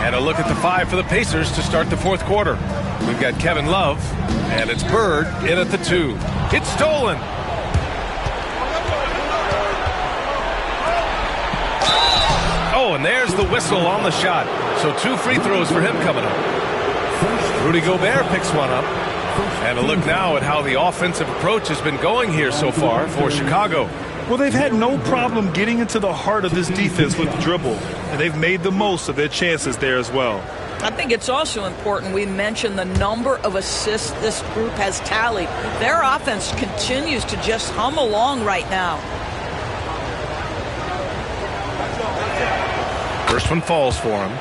And a look at the 5 for the Pacers to start the fourth quarter. We've got Kevin Love, and it's Bird in at the 2. It's stolen. Oh, and there's the whistle on the shot. So 2 free throws for him coming up. Rudy Gobert picks one up. And a look now at how the offensive approach has been going here so far for Chicago. Well, they've had no problem getting into the heart of this defense with the dribble, and they've made the most of their chances there as well. I think it's also important we mention the number of assists this group has tallied. Their offense continues to just hum along right now. First one falls for him.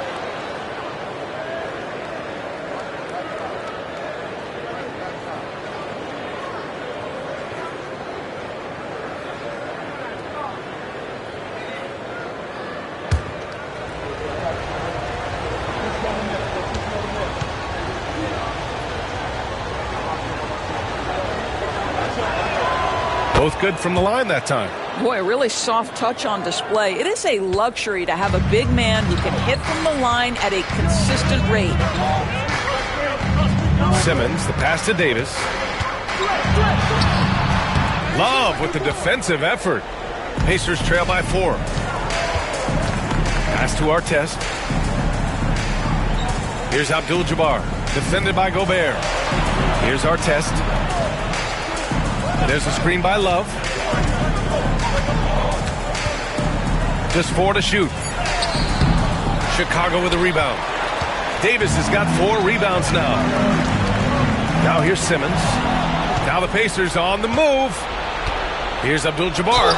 Both good from the line that time. Boy, a really soft touch on display. It is a luxury to have a big man who can hit from the line at a consistent rate. Simmons, the pass to Davis. Love with the defensive effort. Pacers trail by 4. Pass to Artest. Here's Abdul-Jabbar, defended by Gobert. Here's Artest. There's a screen by Love. Just 4 to shoot. Chicago with a rebound. Davis has got 4 rebounds now. Now here's Simmons. Now the Pacers on the move. Here's Abdul-Jabbar.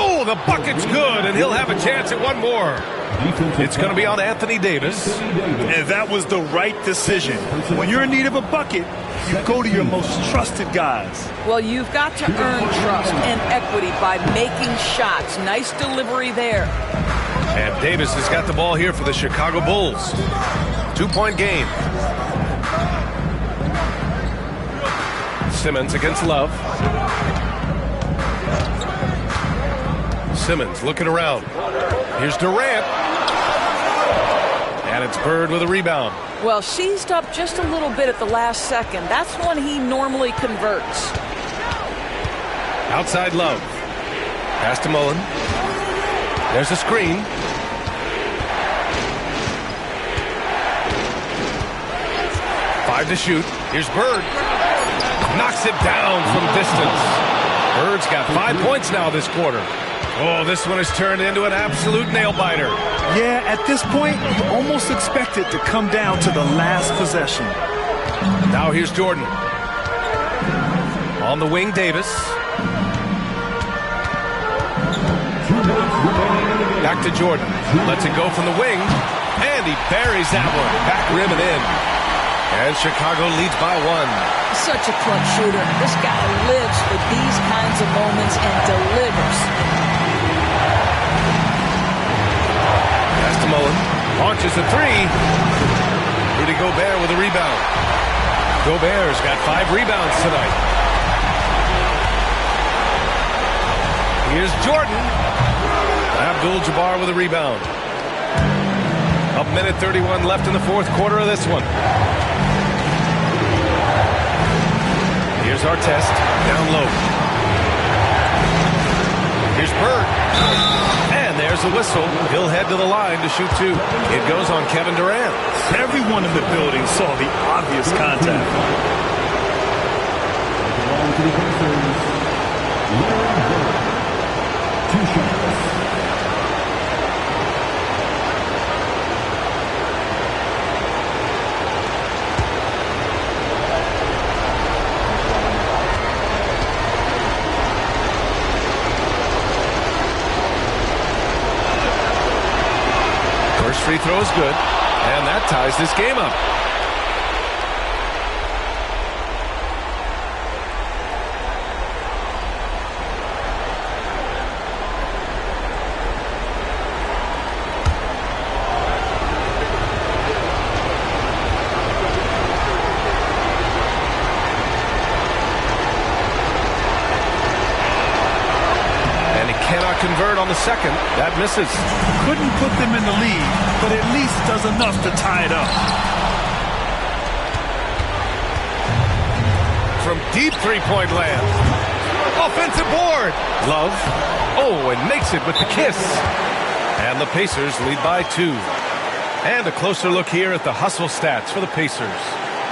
Oh, the bucket's good, and he'll have a chance at one more. It's going to be on Anthony Davis. And that was the right decision. When you're in need of a bucket, you go to your most trusted guys. Well, you've got to earn trust and equity by making shots. Nice delivery there. And Davis has got the ball here for the Chicago Bulls. 2-point game. Simmons against Love. Simmons looking around. Here's Durant. And it's Bird with a rebound. Well, seized up just a little bit at the last second. That's when he normally converts. Outside Love. Pass to Mullen. There's a screen. Five to shoot. Here's Bird. Knocks it down from distance. Bird's got 5 points now this quarter. Oh, this one has turned into an absolute nail-biter. Yeah, at this point, you almost expect it to come down to the last possession. Now here's Jordan. On the wing, Davis. Back to Jordan. Lets it go from the wing. And he buries that one. Back rim and in. And Chicago leads by 1. Such a clutch shooter. This guy lives for these kinds of moments and delivers. Pass to Mullen. Launches a 3. Rudy Gobert with a rebound. Gobert's got 5 rebounds tonight. Here's Jordan. Abdul-Jabbar with a rebound. A minute 31 left in the fourth quarter of this one. Here's Artest, down low. Here's Bird. And there's the whistle. He'll head to the line to shoot 2. It goes on Kevin Durant. Everyone in the building saw the obvious contact. Two shots. First free throw is good, and that ties this game up. Convert on the second. That misses. Couldn't put them in the lead, but at least does enough to tie it up. From deep three-point land. Offensive board. Love. Oh, and makes it with the kiss. And the Pacers lead by 2. And a closer look here at the hustle stats for the Pacers.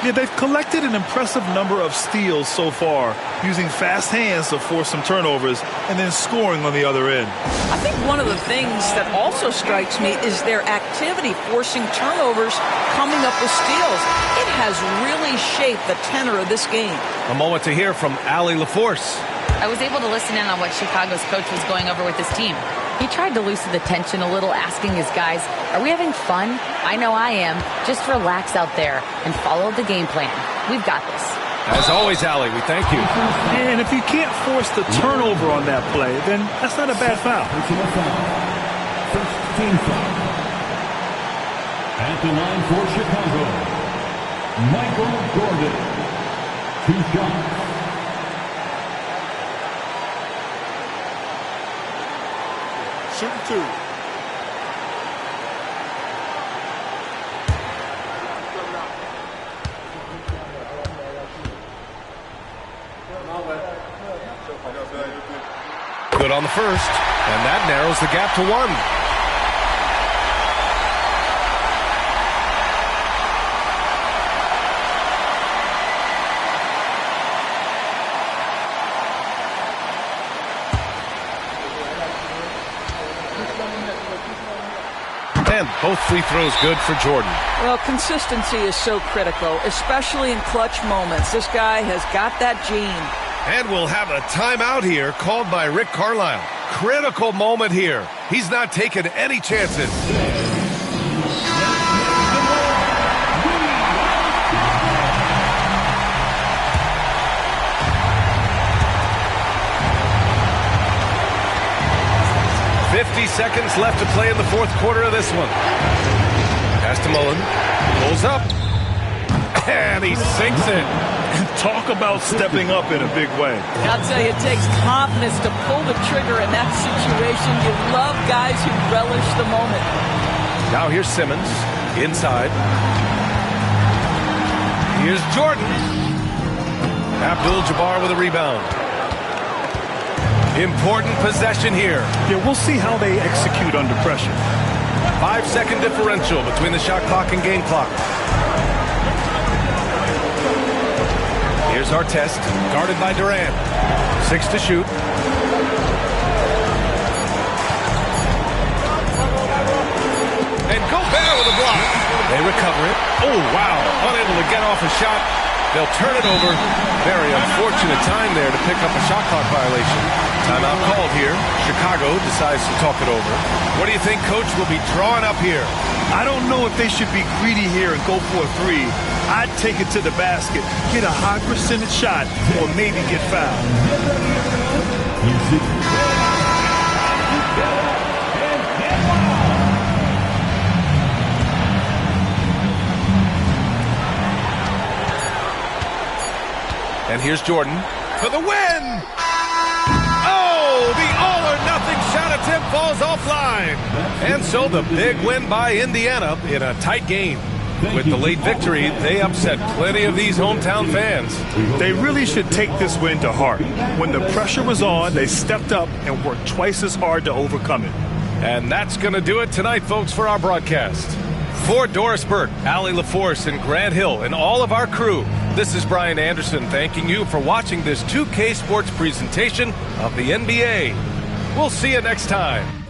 Yeah, they've collected an impressive number of steals so far, using fast hands to force some turnovers and then scoring on the other end. I think one of the things that also strikes me is their activity forcing turnovers, coming up with steals. It has really shaped the tenor of this game. A moment to hear from Allie LaForce. I was able to listen in on what Chicago's coach was going over with his team. He tried to loosen the tension a little, asking his guys, are we having fun? I know I am. Just relax out there and follow the game plan. We've got this. As always, Allie, we thank you. And if you can't force the turnover on that play, then that's not a bad foul. First team foul. At the line for Chicago, Michael Gordon. 2 shots. Shooting 2. Good on the first, and that narrows the gap to 1. And both free throws good for Jordan. Well, consistency is so critical, especially in clutch moments. This guy has got that gene. And we'll have a timeout here called by Rick Carlisle. Critical moment here. He's not taking any chances. Seconds left to play in the fourth quarter of this one. Pass to Mullen. Pulls up. And he sinks it. Talk about stepping up in a big way. I'll tell you, it takes confidence to pull the trigger in that situation. You love guys who relish the moment. Now here's Simmons. Inside. Here's Jordan. Abdul-Jabbar with a rebound. Important possession here. Yeah, we'll see how they execute under pressure. 5-second differential between the shot clock and game clock. Here's Artest, guarded by Durant. 6 to shoot. And Gobert with a block. They recover it. Oh, wow. Unable to get off a shot. They'll turn it over. Very unfortunate time there to pick up a shot clock violation. Timeout called here. Chicago decides to talk it over. What do you think Coach will be drawing up here? I don't know if they should be greedy here and go for a three. I'd take it to the basket, get a high percentage shot, or maybe get fouled. And here's Jordan for the win! Oh, the all-or-nothing shot attempt falls offline. And so the big win by Indiana in a tight game. With the late victory, they upset plenty of these hometown fans. They really should take this win to heart. When the pressure was on, they stepped up and worked twice as hard to overcome it. And that's going to do it tonight, folks, for our broadcast. For Doris Burke, Allie LaForce, and Grant Hill, and all of our crew, this is Brian Anderson thanking you for watching this 2K Sports presentation of the NBA. We'll see you next time.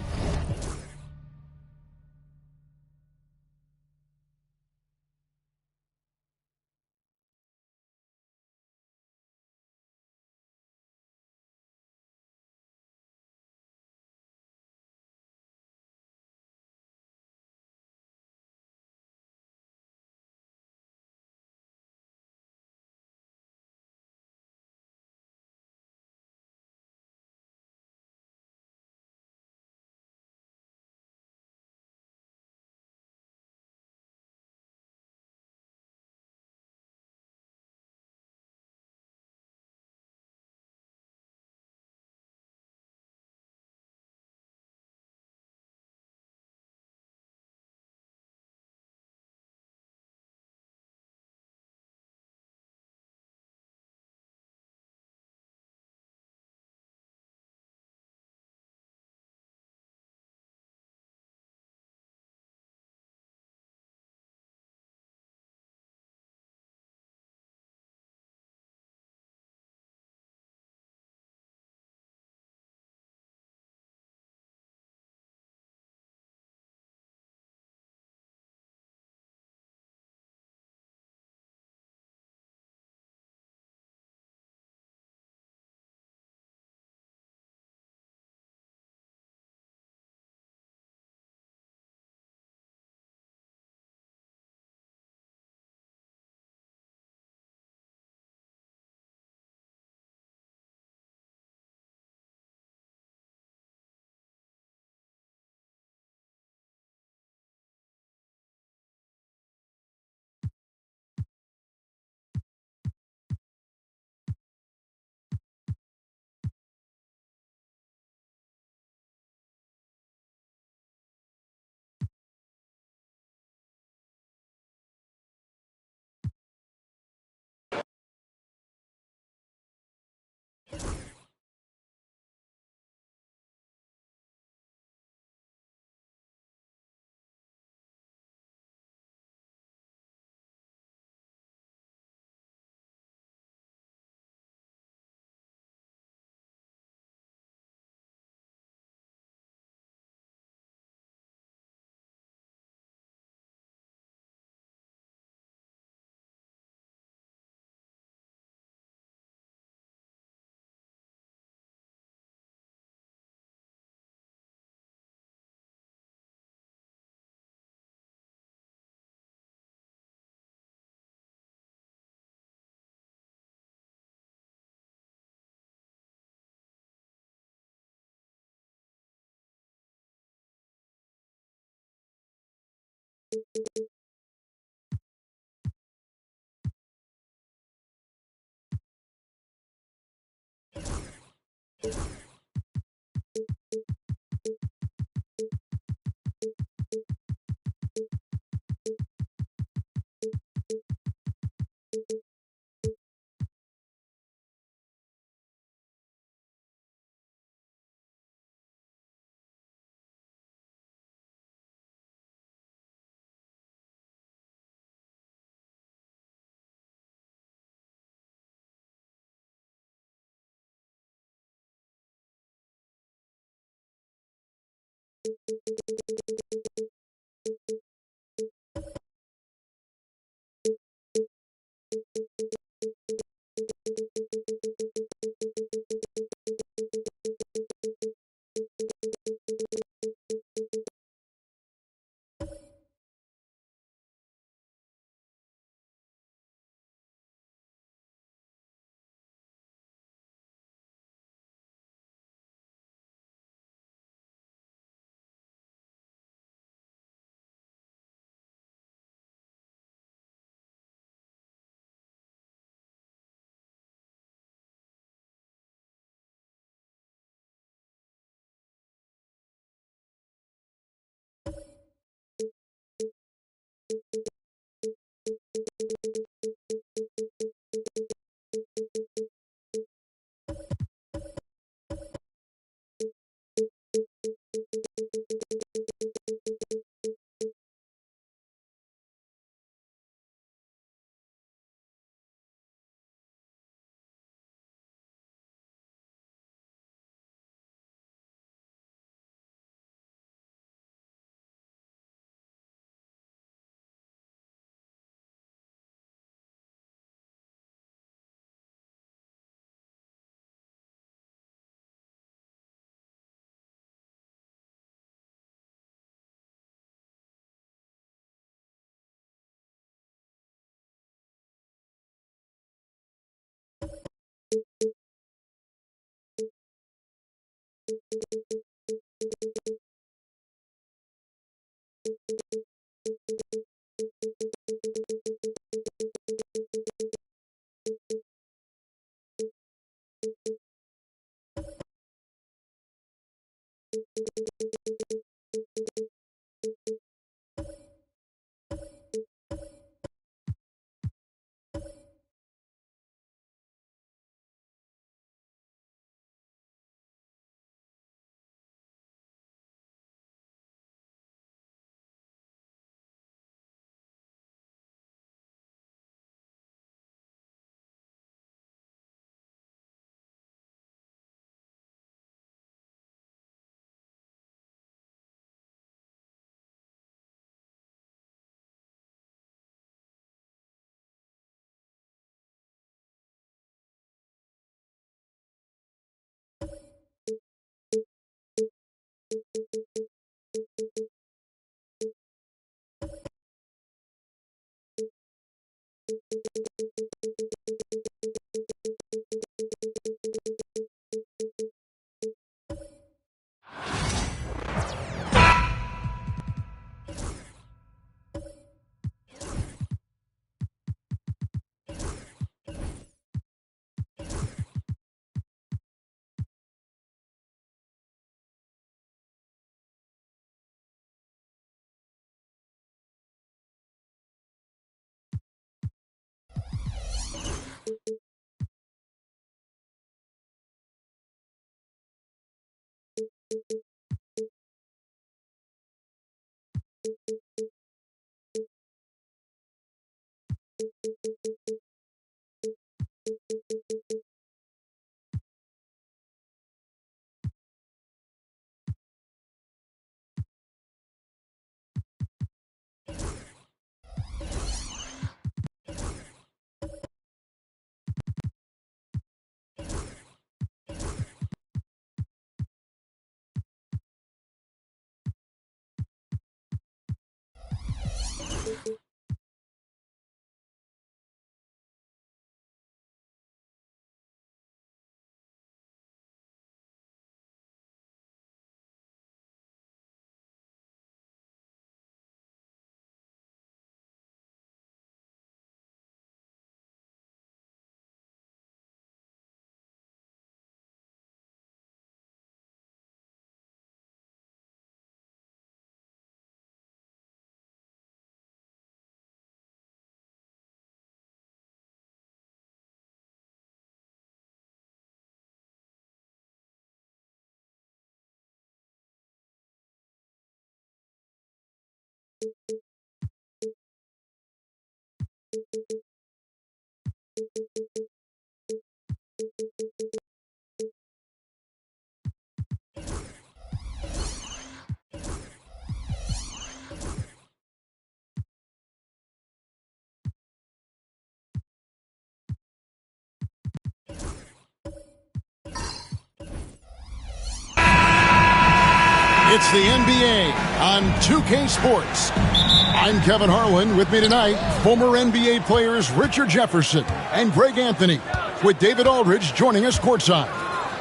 It's the NBA on 2K Sports. I'm Kevin Harlan. With me tonight, former NBA players Richard Jefferson and Greg Anthony, with David Aldridge joining us courtside.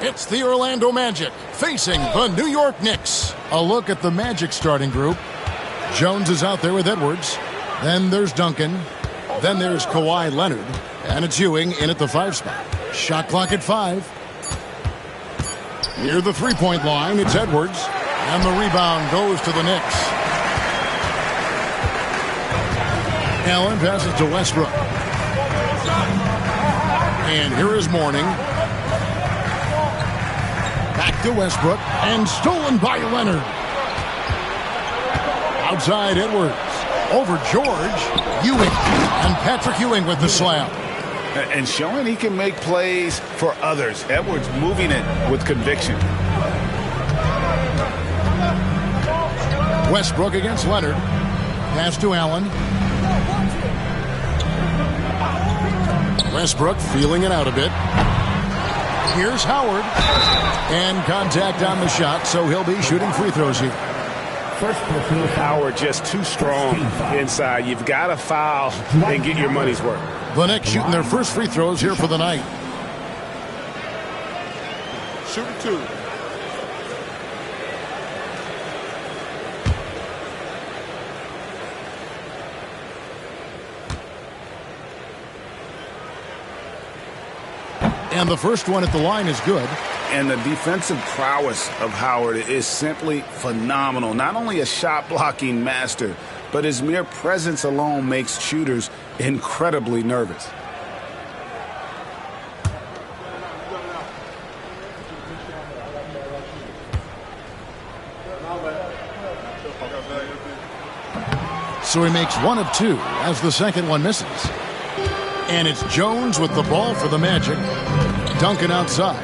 It's the Orlando Magic facing the New York Knicks. A look at the Magic starting group. Jones is out there with Edwards. Then there's Duncan. Then there's Kawhi Leonard. And it's Ewing in at the 5 spot. Shot clock at 5. Near the three-point line, it's Edwards. And the rebound goes to the Knicks. Allen passes to Westbrook. And here is Mourning. Back to Westbrook. And stolen by Leonard. Outside Edwards. Over George. Ewing. And Patrick Ewing with the slam. And showing he can make plays for others. Edwards moving it with conviction. Westbrook against Leonard. Pass to Allen. Westbrook feeling it out a bit. Here's Howard. And contact on the shot, so he'll be shooting free throws here. Howard just too strong inside. You've got to foul and get your money's worth. The Knicks shooting their first free throws here for the night. Shooting 2. And the first one at the line is good. And the defensive prowess of Howard is simply phenomenal. Not only a shot-blocking master, but his mere presence alone makes shooters incredibly nervous. So he makes 1 of 2 as the second one misses. And it's Jones with the ball for the Magic. Duncan outside.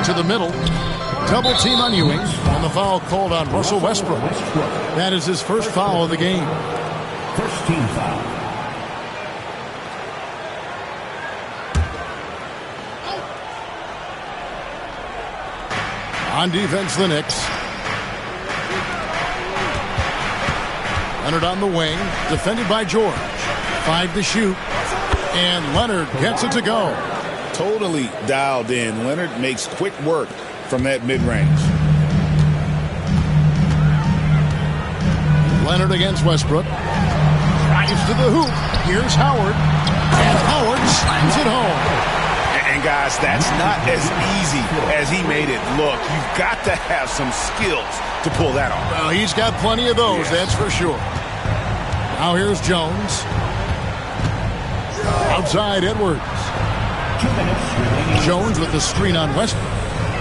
To the middle. Double team on Ewing. And the foul called on Russell Westbrook. That is his first foul of the game. First team foul. On defense, the Knicks. Leonard on the wing. Defended by George. 5 to shoot. And Leonard gets it to go. Totally dialed in. Leonard makes quick work from that mid-range. Leonard against Westbrook. Drives to the hoop. Here's Howard. And Howard slams it home. And guys, that's not as easy as he made it look. You've got to have some skills to pull that off. Well, he's got plenty of those, that's for sure. Now here's Jones. Outside Edwards. Jones with the screen on Westbrook.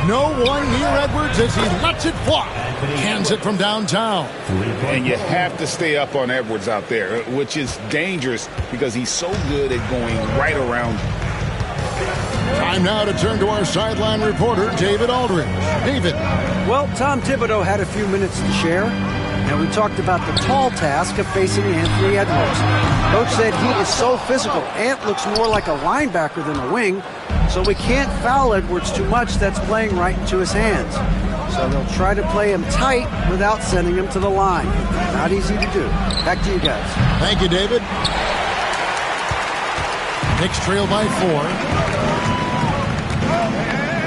No one near Edwards as he lets it fly. Hands it from downtown. And you have to stay up on Edwards out there, which is dangerous because he's so good at going right around you. Time now to turn to our sideline reporter, David Aldridge. David. Well, Tom Thibodeau had a few minutes to share, and we talked about the tall task of facing Anthony Edwards. Coach said he is so physical. Ant looks more like a linebacker than a wing, so we can't foul Edwards too much. That's playing right into his hands. So they'll try to play him tight without sending him to the line. Not easy to do. Back to you guys. Thank you, David. Knicks trail by 4.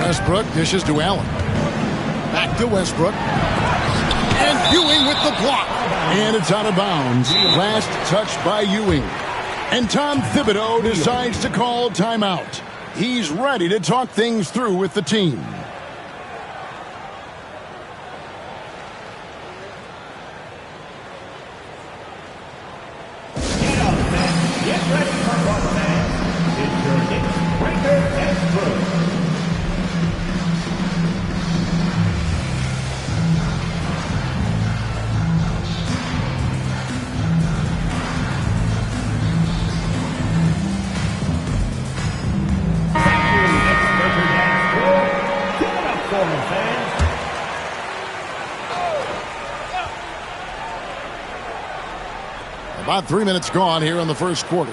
Westbrook dishes to Allen. Back to Westbrook. And Ewing with the block. And it's out of bounds. Last touch by Ewing. And Tom Thibodeau decides to call timeout. He's ready to talk things through with the team. Get ready for more fans. It's your Knicks Breaker and Crew. About 3 minutes gone here in the first quarter.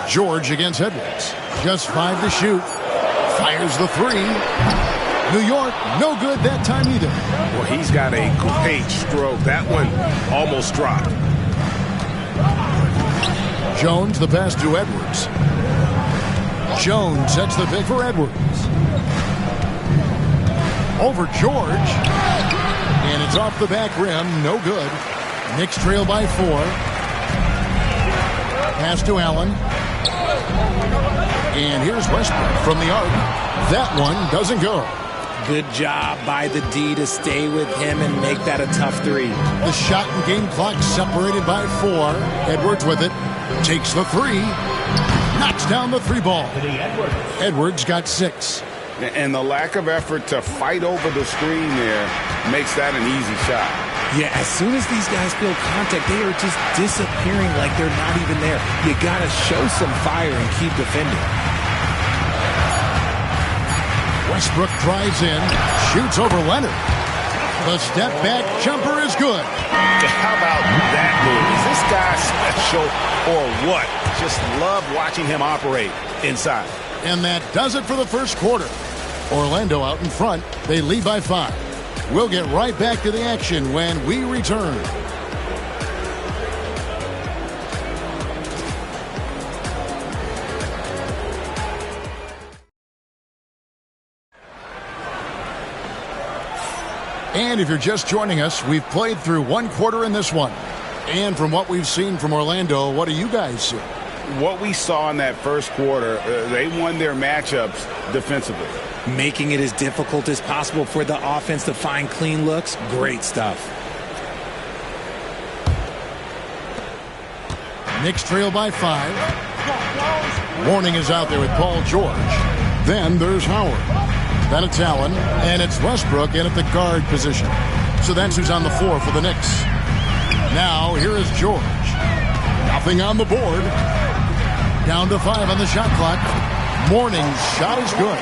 George against Edwards. Just 5 to shoot. Fires the three. New York, no good that time either. Well, he's got a great stroke. That one almost dropped. Jones, the pass to Edwards. Jones sets the pick for Edwards. Over George. And it's off the back rim. No good. Knicks trail by 4. Pass to Allen. And here's Westbrook from the arc. That one doesn't go. Good job by the D to stay with him and make that a tough three. The shot and game clock separated by 4. Edwards with it. Takes the three. Knocks down the 3 ball. Edwards got 6. And the lack of effort to fight over the screen there makes that an easy shot. Yeah, as soon as these guys feel contact, they are just disappearing like they're not even there. You got to show some fire and keep defending. Westbrook drives in, shoots over Leonard. The step back jumper is good. How about that move? Is this guy special or what? Just love watching him operate inside. And that does it for the first quarter. Orlando out in front. They lead by 5. We'll get right back to the action when we return. And if you're just joining us, we've played through 1 quarter in this one. And from what we've seen from Orlando, what do you guys see? What we saw in that first quarter, they won their matchups defensively. Making it as difficult as possible for the offense to find clean looks. Great stuff. Knicks trail by 5. Warning is out there with Paul George. Then there's Howard. Then it's Allen, and it's Westbrook in at the guard position. So that's who's on the floor for the Knicks. Now, here is George. Nothing on the board. Down to 5 on the shot clock. Mourning's shot is good.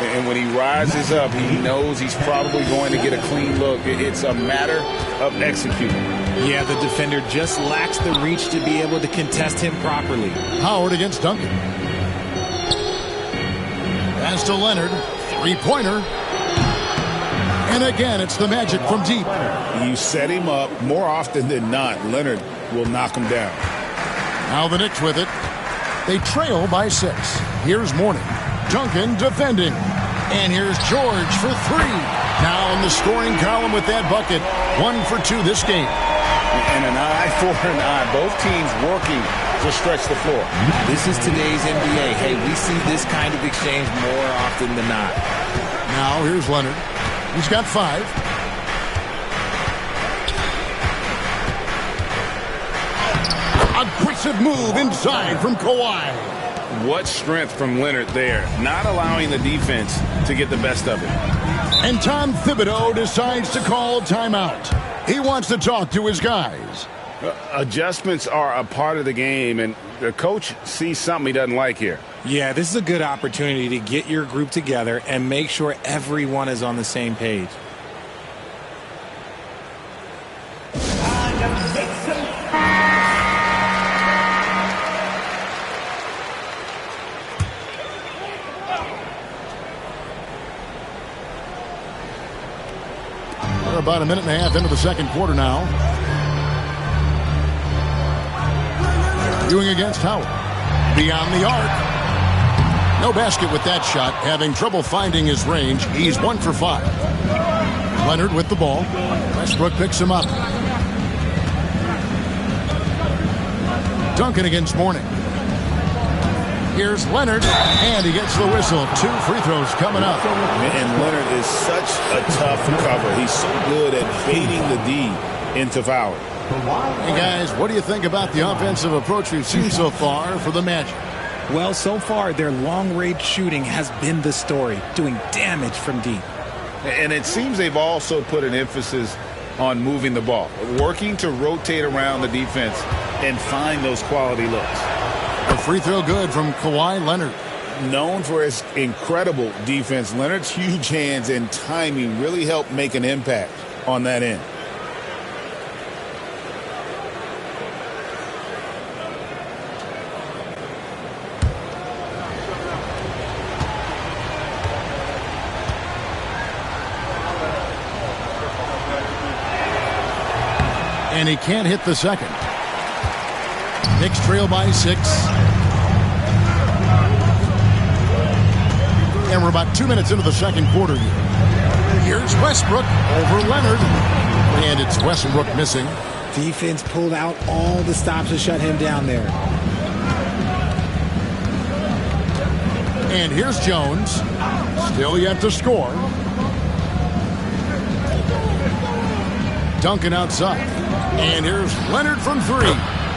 And when he rises up, he knows he's probably going to get a clean look. It's a matter of executing. Yeah, the defender just lacks the reach to be able to contest him properly. Howard against Duncan. Pass to Leonard. 3-pointer. And again, it's the Magic from deep. You set him up more often than not. Leonard will knock him down. Now the Knicks with it. They trail by 6. Here's Mourning. Duncan defending. And here's George for 3. Now in the scoring column with that bucket. 1 for 2 this game. And an eye for an eye. Both teams working to stretch the floor. This is today's NBA. Hey, we see this kind of exchange more often than not. Now here's Leonard. He's got 5. Aggressive move inside from Kawhi. What strength from Leonard there, not allowing the defense to get the best of it. And Tom Thibodeau decides to call timeout. He wants to talk to his guys. Adjustments are a part of the game, and the coach sees something he doesn't like here. Yeah, this is a good opportunity to get your group together and make sure everyone is on the same page. We're about a minute and a half into the second quarter now. Doing against Howard. Beyond the arc. No basket with that shot. Having trouble finding his range. He's 1 for 5. Leonard with the ball. Westbrook picks him up. Duncan against Mourning. Here's Leonard, and he gets the whistle. 2 free throws coming up. And Leonard is such a tough cover. He's so good at baiting the D into foul. Hey, guys, what do you think about the offensive approach we've seen so far for the Magic? Well, so far, their long-range shooting has been the story, doing damage from deep. And it seems they've also put an emphasis on moving the ball, working to rotate around the defense and find those quality looks. A free throw good from Kawhi Leonard. Known for his incredible defense, Leonard's huge hands and timing really help make an impact on that end. And he can't hit the second. Knicks trail by 6. And we're about 2 minutes into the second quarter here. Here's Westbrook over Leonard. And it's Westbrook missing. Defense pulled out all the stops to shut him down there. And here's Jones. Still yet to score. Duncan outside. And here's Leonard from 3.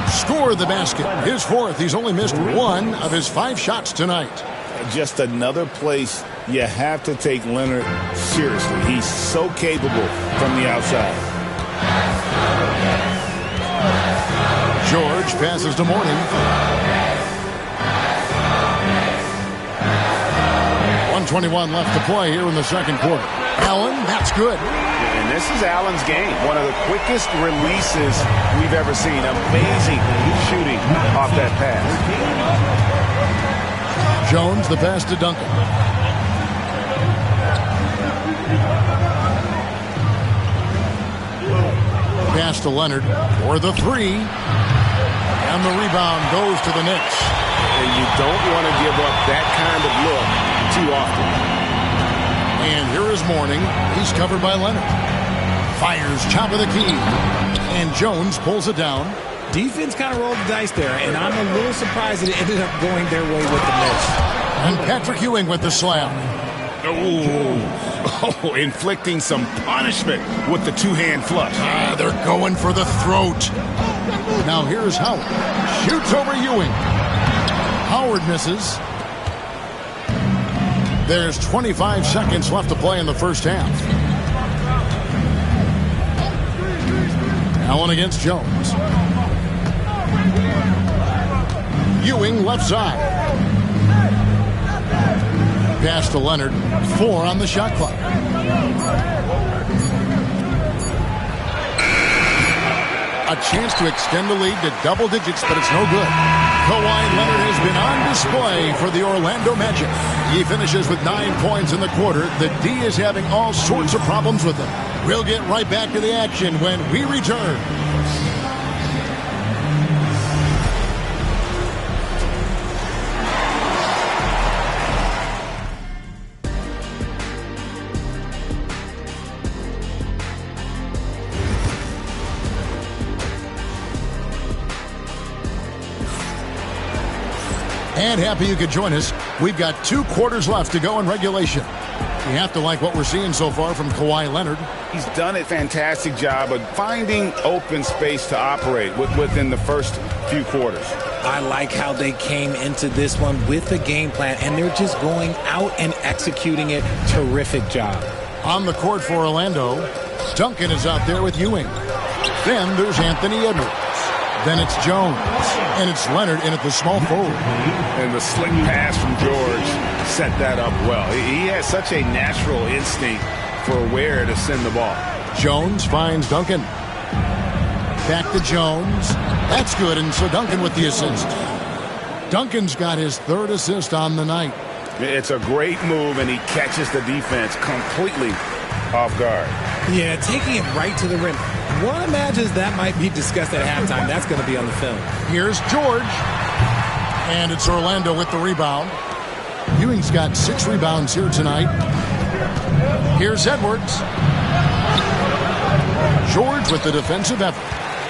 Scored the basket. His 4th. He's only missed 1 of his 5 shots tonight. Just another place you have to take Leonard seriously. He's so capable from the outside. George passes to Mourning. 1:21 left to play here in the second quarter. Allen, that's good. And this is Allen's game. One of the quickest releases we've ever seen. Amazing shooting off that pass. Jones, the pass to Duncan. Pass to Leonard for the 3. And the rebound goes to the Knicks. And you don't want to give up that kind of look too often. And here is Mourning. He's covered by Leonard. Fires top of the key. And Jones pulls it down. Defense kind of rolled the dice there, and I'm a little surprised that it ended up going their way with the miss. And Patrick Ewing with the slam. Oh, inflicting some punishment with the 2-hand flush. They're going for the throat. Now here's Howard. Shoots over Ewing. Howard misses. There's 25 seconds left to play in the first half. Allen against Jones. Ewing left side. Pass to Leonard. 4 on the shot clock. A chance to extend the lead to double digits, but it's no good. Kawhi Leonard has been on display for the Orlando Magic. He finishes with 9 points in the quarter. The D is having all sorts of problems with him. We'll get right back to the action when we return. And happy you could join us. We've got 2 quarters left to go in regulation. You have to like what we're seeing so far from Kawhi Leonard. He's done a fantastic job of finding open space to operate within the first few quarters. I like how they came into this one with a game plan, and they're just going out and executing it. Terrific job. On the court for Orlando, Duncan is out there with Ewing. Then there's Anthony Edwards. Then it's Jones. And it's Leonard in at the small forward. And the slick pass from George set that up well. He has such a natural instinct for where to send the ball. Jones finds Duncan. Back to Jones. That's good, and so Duncan with the assist. Duncan's got his 3rd assist on the night. It's a great move, and he catches the defense completely off guard. Yeah, taking it right to the rim. One imagines that might be discussed at halftime. That's going to be on the film. Here's George. And it's Orlando with the rebound. Ewing's got 6 rebounds here tonight. Here's Edwards. George with the defensive effort.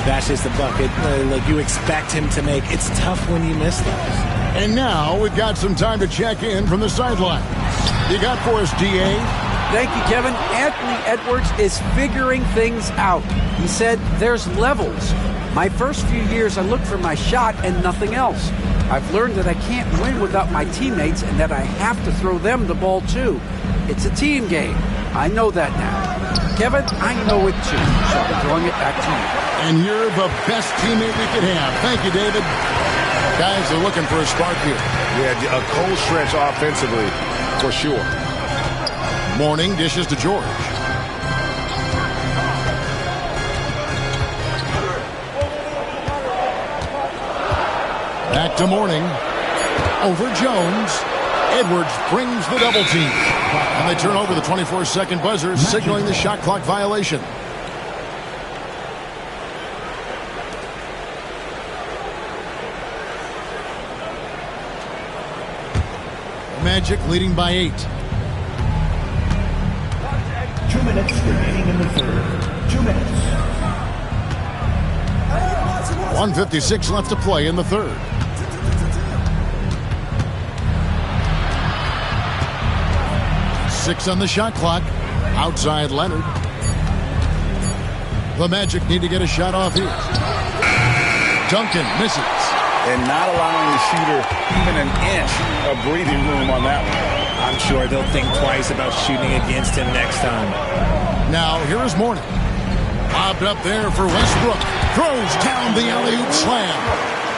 That's just the bucket like you expect him to make. It's tough when you miss those. And now we've got some time to check in from the sideline. You got for us, D.A.? Thank you, Kevin. Anthony Edwards is figuring things out. He said there's levels. My first few years, I looked for my shot and nothing else. I've learned that I can't win without my teammates and that I have to throw them the ball too. It's a team game. I know that now. Kevin, I know it too, so I'm throwing it back to you. And you're the best teammate we could have. Thank you, David. Guys are looking for a spark here. Yeah, a cold stretch offensively, for sure. Mourning dishes to George. Back to Mourning. Over Jones. Edwards brings the double team. And they turn over the 24-second buzzer, signaling the shot clock violation. Magic leading by 8. 2 minutes remaining in the third. 2 minutes. 1:56 left to play in the third. Six on the shot clock. Outside Leonard. The Magic need to get a shot off here. Duncan misses. And not allowing the shooter even an inch of breathing room on that one. I'm sure they'll think twice about shooting against him next time. Now here is Mourning. Lobbed up there for Westbrook. Throws down the alley-oop slam.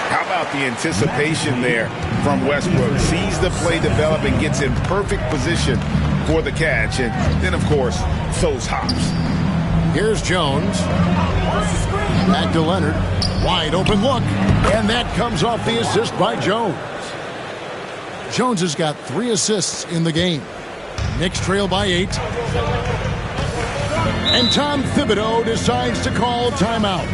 How about the anticipation there from Westbrook? Sees the play develop and gets in perfect position for the catch. And then, of course, those hops. Here's Jones. Back to Leonard. Wide open look. And that comes off the assist by Jones. Jones has got 3 assists in the game. Knicks trail by 8. And Tom Thibodeau decides to call timeout.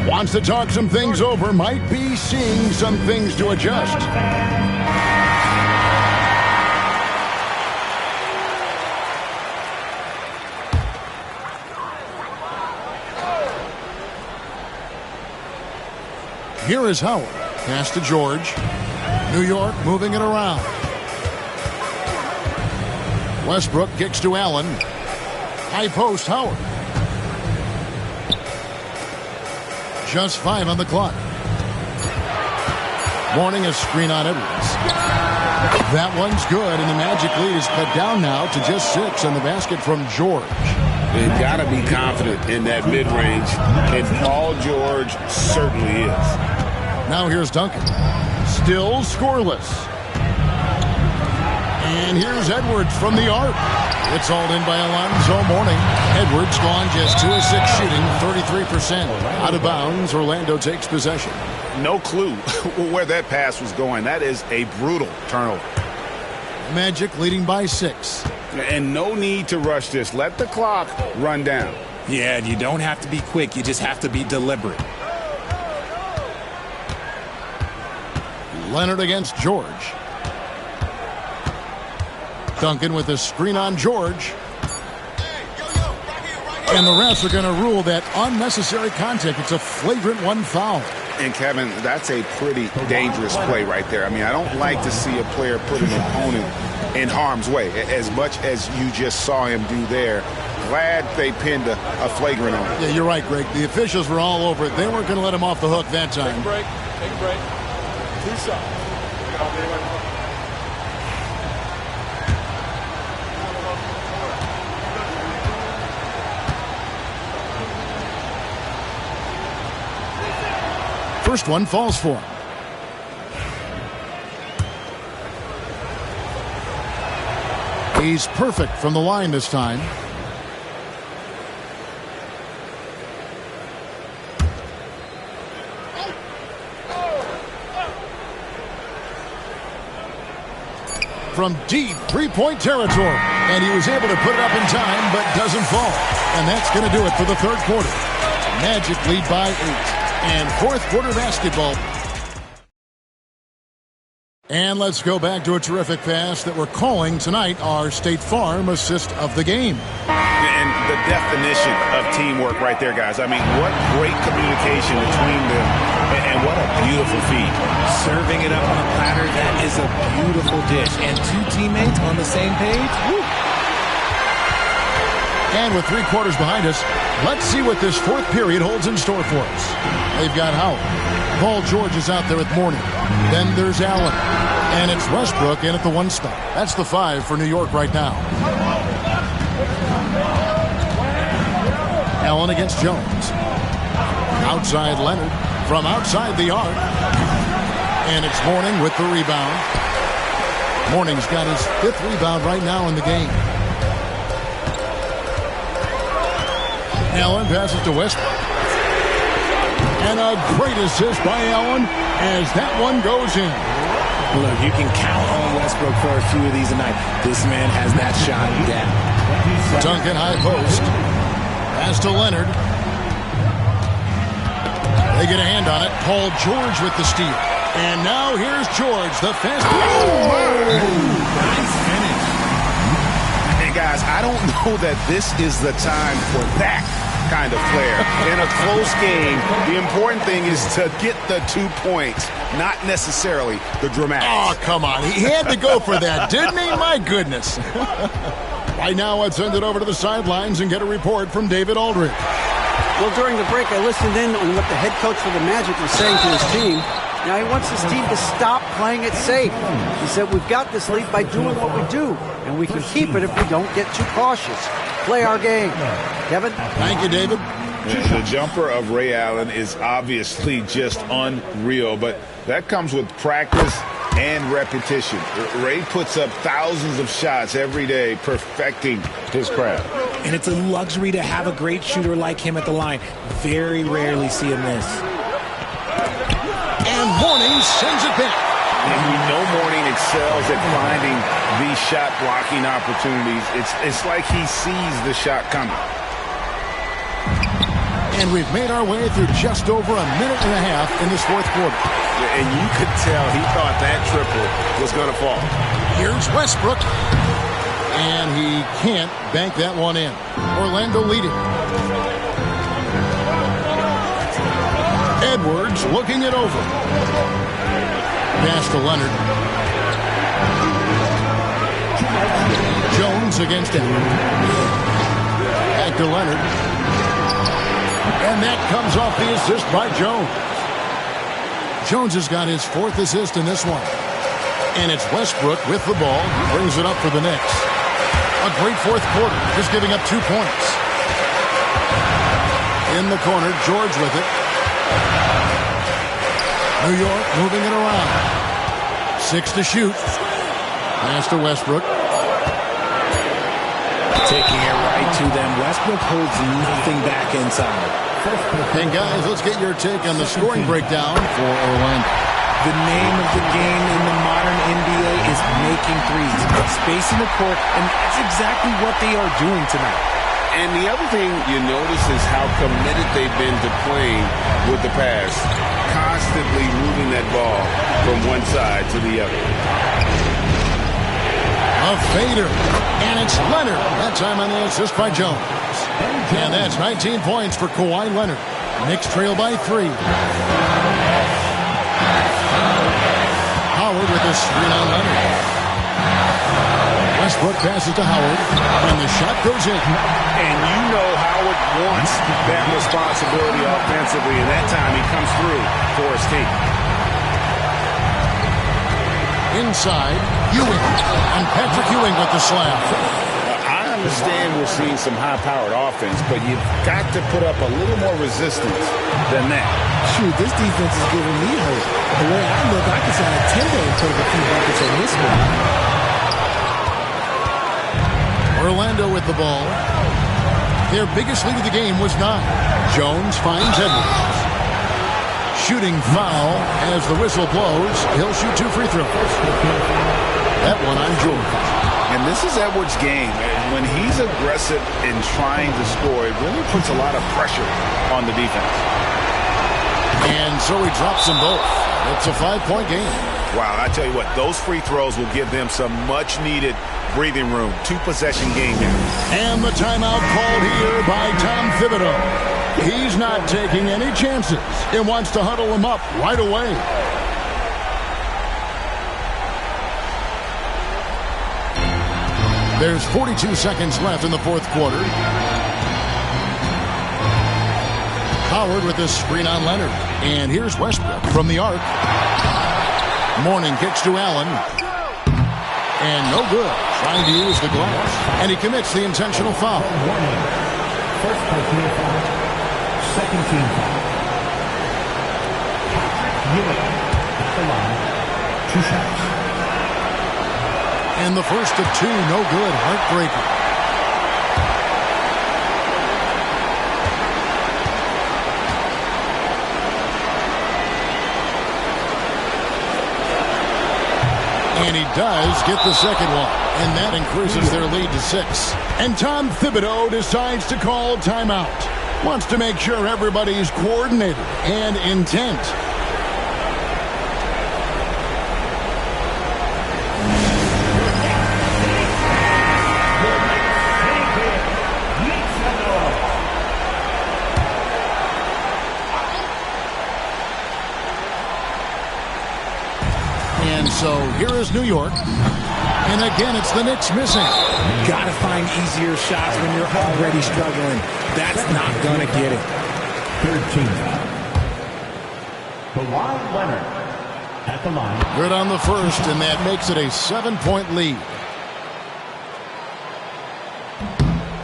Wants to talk some things over. Might be seeing some things to adjust. Here is Howard. Pass to George. New York moving it around. Westbrook kicks to Allen. High post, Howard. Just 5 on the clock. Mourning a screen on Edwards. That one's good, and the Magic lead is cut down now to just 6 on the basket from George. They've got to be confident in that mid-range, and Paul George certainly is. Now here's Duncan. Still scoreless. And here's Edwards from the arc. It's all in by Alonzo Mourning. Edwards gone just 2 of 6 shooting, 33%. Out of bounds, Orlando takes possession. No clue where that pass was going. That is a brutal turnover. Magic leading by 6. And no need to rush this. Let the clock run down. Yeah, and you don't have to be quick. You just have to be deliberate. Leonard against George. Duncan with a screen on George. And the refs are going to rule that unnecessary contact. It's a flagrant 1 foul. And, Kevin, that's a pretty dangerous play right there. I mean, I don't like to see a player put an opponent in harm's way, as much as you just saw him do there. Glad they pinned a flagrant on him. Yeah, you're right, Greg. The officials were all over it. They weren't going to let him off the hook that time. Take a break. Take a break. 2 shots. First one falls for him. He's perfect from the line this time. From deep three-point territory. And he was able to put it up in time, but doesn't fall. And that's going to do it for the third quarter. Magic lead by 8. And fourth quarter basketball. And let's go back to a terrific pass that we're calling tonight our State Farm assist of the game. And the definition of teamwork right there, guys. I mean, what great communication between them, and what a beautiful feed. Serving it up on a platter, that is a beautiful dish. And 2 teammates on the same page. Woo. And with 3 quarters behind us, let's see what this fourth period holds in store for us. They've got Howard. Paul George is out there with Mourning. Then there's Allen. And it's Westbrook in at the 1 spot. That's the 5 for New York right now. Allen against Jones. Outside Leonard. From outside the arc. And it's Mourning with the rebound. Mourning's got his 5th rebound right now in the game. Allen passes to Westbrook. And a great assist by Allen as that one goes in. Look, you can count on Westbrook for a few of these tonight. This man has that shot down. Duncan high post. Pass to Leonard. They get a hand on it. Paul George with the steal. And now here's George, the fast. Nice finish. And guys, I don't know that this is the time for that kind of flair. In a close game, the important thing is to get the 2 points, not necessarily the dramatics. Oh, come on. He had to go for that, didn't he? My goodness. Right now, let's send it over to the sidelines and get a report from David Aldridge. Well, during the break, I listened in on what the head coach for the Magic was saying to his team. Now, he wants his team to stop playing it safe. He said, we've got this lead by doing what we do, and we can keep it if we don't get too cautious. Play our game. Kevin? Thank you, David. The jumper of Ray Allen is obviously just unreal, but that comes with practice and repetition. Ray puts up thousands of shots every day, perfecting his craft. And it's a luxury to have a great shooter like him at the line. Very rarely see him miss. And Mourning sends it back. And we know Mourning excels at finding these shot blocking opportunities. It's like he sees the shot coming. And we've made our way through just over a minute and a half in this fourth quarter. And you could tell he thought that triple was going to fall. Here's Westbrook. And he can't bank that one in. Orlando leading. Edwards looking it over. Pass to Leonard. Jones against Edwards. Back to Leonard. And that comes off the assist by Jones. Jones has got his 4th assist in this one. And it's Westbrook with the ball. He brings it up for the Knicks. A great fourth quarter, just giving up 2 points. In the corner, George with it. New York moving it around. 6 to shoot. Pass to Westbrook. Taking it right to them. Westbrook holds nothing back inside. And guys, let's get your take on the scoring breakdown for Orlando. The name of the game in the modern NBA is making threes, spacing the court, and that's exactly what they are doing tonight. And the other thing you notice is how committed they've been to playing with the pass, constantly moving that ball from one side to the other. A fader, and it's Leonard. That time on the assist by Jones. And that's 19 points for Kawhi Leonard. Knicks trail by 3. Howard with a screen on Leonard. Westbrook passes to Howard, and the shot goes in. And you know Howard wants that responsibility offensively, and that time he comes through for his team. Inside, Ewing, and Patrick Ewing with the slam. I understand we're seeing some high-powered offense, but you've got to put up a little more resistance than that. Shoot, this defense is giving me hope. The way I look, I can sign a 10-day and put up a few buckets on this one. Orlando with the ball. Their biggest lead of the game was 9. Jones finds Edwards. Shooting foul as the whistle blows. He'll shoot 2 free throws. That one on George. And this is Edwards' game. When he's aggressive in trying to score, it really puts a lot of pressure on the defense. And so he drops them both. It's a 5-point game. Wow, I tell you what, those free throws will give them some much-needed breathing room. 2-possession game now. And the timeout called here by Tom Thibodeau. He's not taking any chances. He wants to huddle them up right away. There's 42 seconds left in the fourth quarter. Howard with this screen on Leonard. And here's Westbrook from the arc. Mourning kicks to Allen. And no good. Trying to use the glass. And he commits the intentional foul. First personal foul. Second team foul. Patrick Ewing at the line. 2 shots. And the first of 2, no good. Heartbreaker. And he does get the second one. And that increases their lead to 6. And Tom Thibodeau decides to call timeout. Wants to make sure everybody's coordinated and intent. it's New York. And again, it's the Knicks missing. Gotta find easier shots when you're already struggling. That's not gonna get it. 13 foul. Kawhi Leonard at the line. Good on the first, and that makes it a 7-point lead.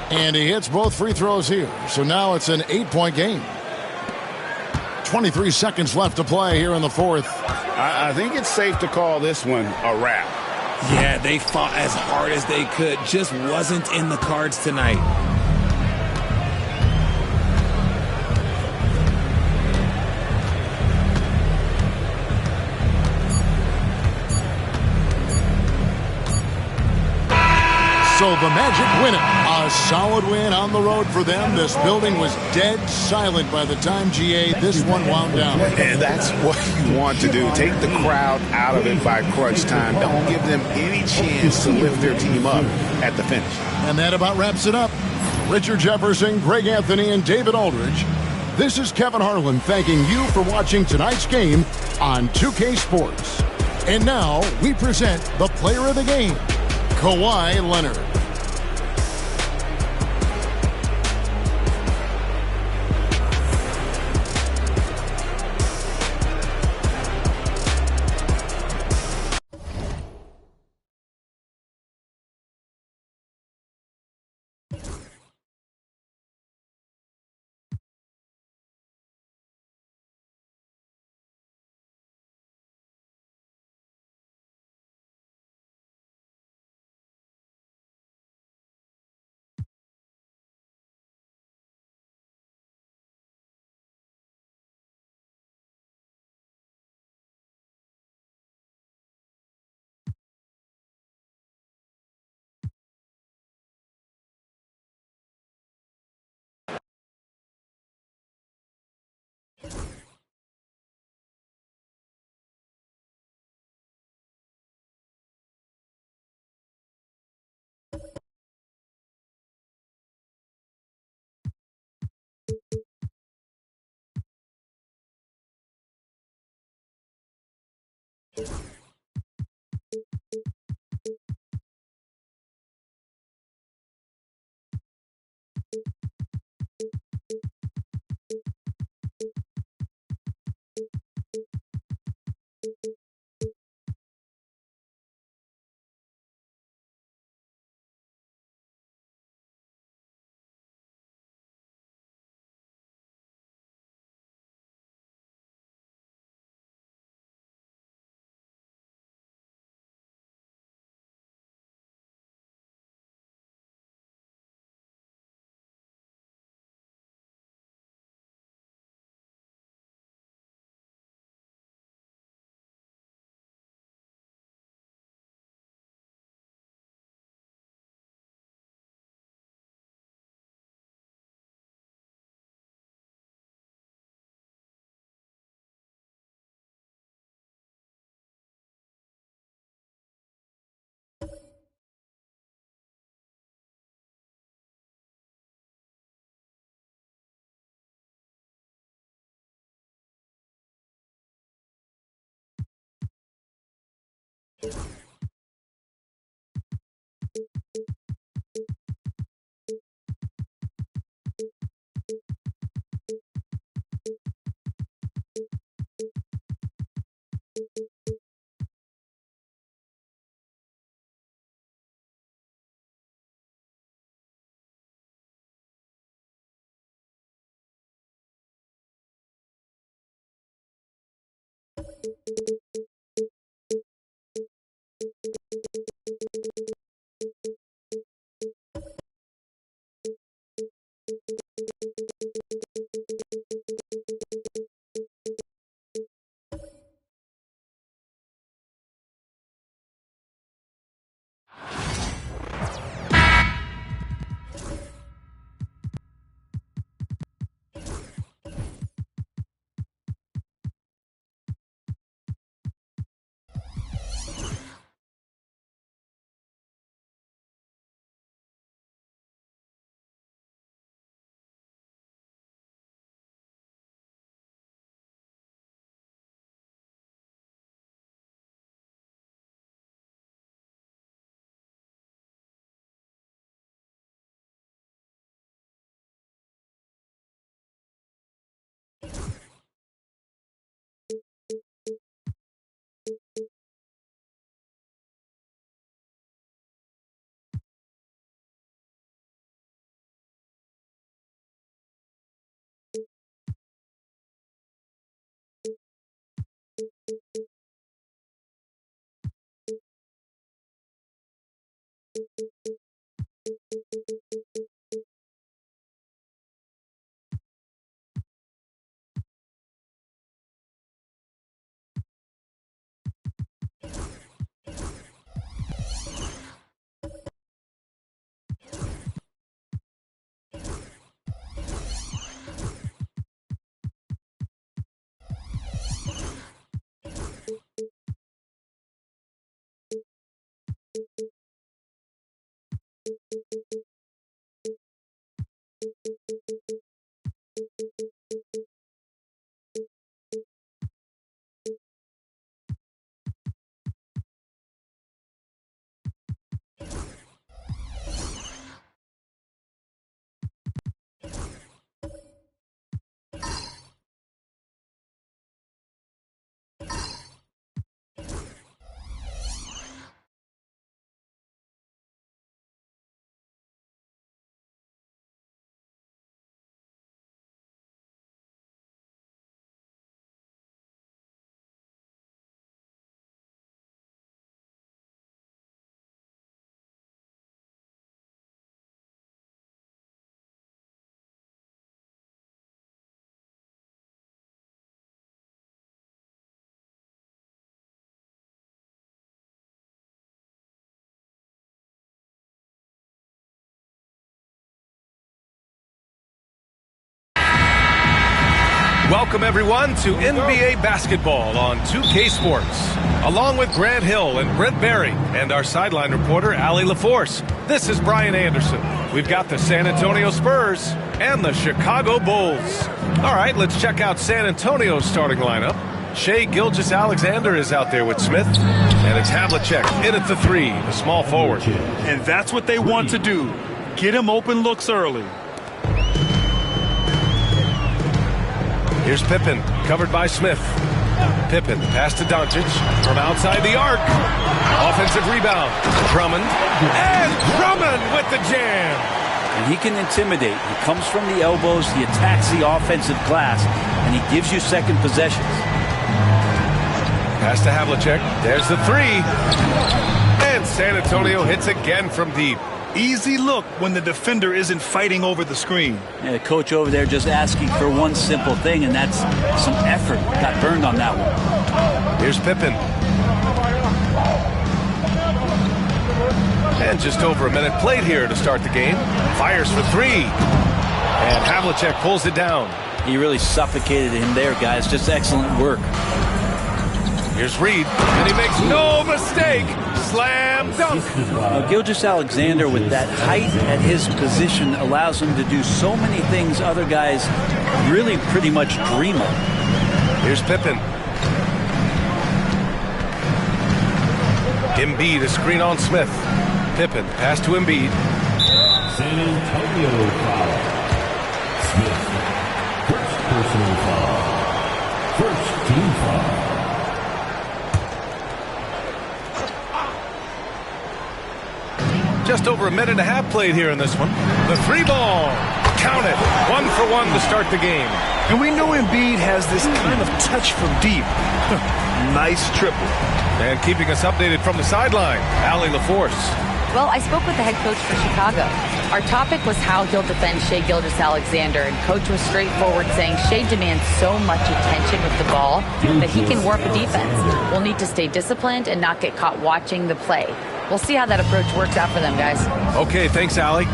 And he hits both free throws here. So now it's an 8-point game. 23 seconds left to play here in the fourth. I think it's safe to call this one a wrap. Yeah, they fought as hard as they could. Just wasn't in the cards tonight. So the Magic win it. A solid win on the road for them. This building was dead silent by the time, GA, this one wound down. And that's what you want to do. Take the crowd out of it by crunch time. Don't give them any chance to lift their team up at the finish. And that about wraps it up. Richard Jefferson, Greg Anthony, and David Aldridge. This is Kevin Harlan thanking you for watching tonight's game on 2K Sports. And now we present the player of the game, Kawhi Leonard. Welcome, everyone, to NBA basketball on 2K Sports. Along with Grant Hill and Brent Barry and our sideline reporter, Allie LaForce, this is Brian Anderson. We've got the San Antonio Spurs and the Chicago Bulls. All right, let's check out San Antonio's starting lineup. Shai Gilgeous-Alexander is out there with Smith, and it's Havlicek in at the three, the small forward. And that's what they want to do. Get him open looks early. Here's Pippen, covered by Smith. Pippen, pass to Doncic from outside the arc. Offensive rebound. Drummond. And Drummond with the jam. And he can intimidate. He comes from the elbows, he attacks the offensive glass, and he gives you second possessions. Pass to Havlicek. There's the three. And San Antonio hits again from deep. Easy look when the defender isn't fighting over the screen. Yeah, the coach over there just asking for one simple thing, and that's some effort. Got burned on that one. Here's Pippen. And just over a minute played here to start the game. Fires for three. And Havlicek pulls it down. He really suffocated him there, guys. Just excellent work. Here's Reed, and he makes no mistake. Slam dunk. Gilgeous-Alexander, with that height at his position, allows him to do so many things other guys really pretty much dream of. Here's Pippen. Embiid, a screen on Smith. Pippen, pass to Embiid. San Antonio foul. Smith, first personal foul. First team foul. Just over a minute and a half played here in this one. The three ball. Count it. 1 for 1 to start the game. And we know Embiid has this kind of touch from deep. Nice triple. And keeping us updated from the sideline, Allie LaForce. Well, I spoke with the head coach for Chicago. Our topic was how he'll defend Shai Gilgeous-Alexander, and coach was straightforward, saying Shai demands so much attention with the ball that he can warp a defense. We'll need to stay disciplined and not get caught watching the play. We'll see how that approach works out for them, guys. Okay, thanks, Allie.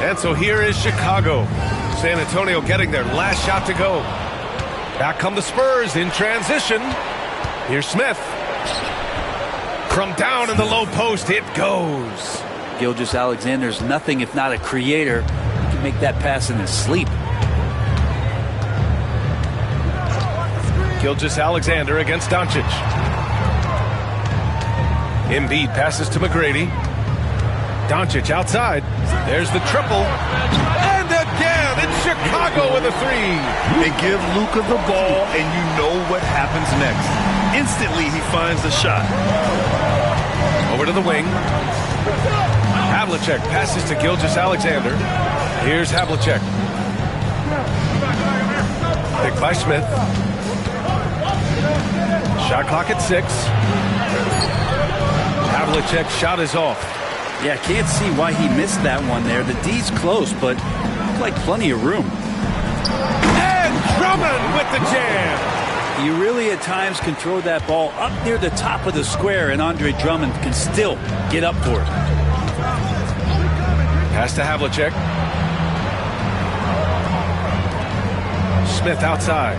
And so here is Chicago. San Antonio getting their last shot to go. Back come the Spurs in transition. Here's Smith. From down in the low post, it goes. Gilgeous-Alexander's nothing if not a creator. He can make that pass in his sleep. Gilgeous-Alexander against Doncic. Embiid passes to McGrady. Doncic outside. There's the triple. And again, it's Chicago with a three. They give Luka the ball, and you know what happens next. Instantly, he finds the shot. Over to the wing. Havlicek passes to Gilgeous-Alexander. Here's Havlicek. Picked by Smith. Shot clock at 6. Havlicek's shot is off. Yeah, can't see why he missed that one there. The D's close, but looked like plenty of room. And Drummond with the jam. You really at times can throw that ball up near the top of the square, and Andre Drummond can still get up for it. Pass to Havlicek. Smith outside.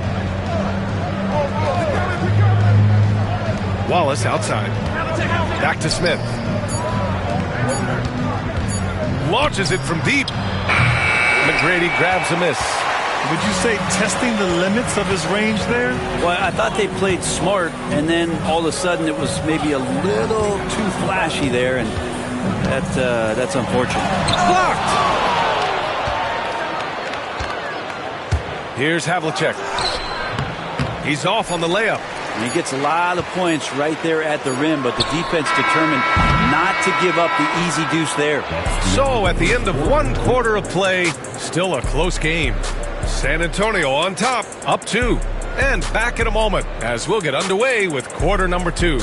Wallace outside. Back to Smith. Launches it from deep. McGrady grabs a miss. Would you say testing the limits of his range there? Well, I thought they played smart, and then all of a sudden it was maybe a little too flashy there, and that's unfortunate. Blocked! Here's Havlicek. He's off on the layup. And he gets a lot of points right there at the rim, but the defense determined not to give up the easy deuce there. So at the end of 1 quarter of play, still a close game. San Antonio on top, up 2. And back in a moment as we'll get underway with quarter number 2.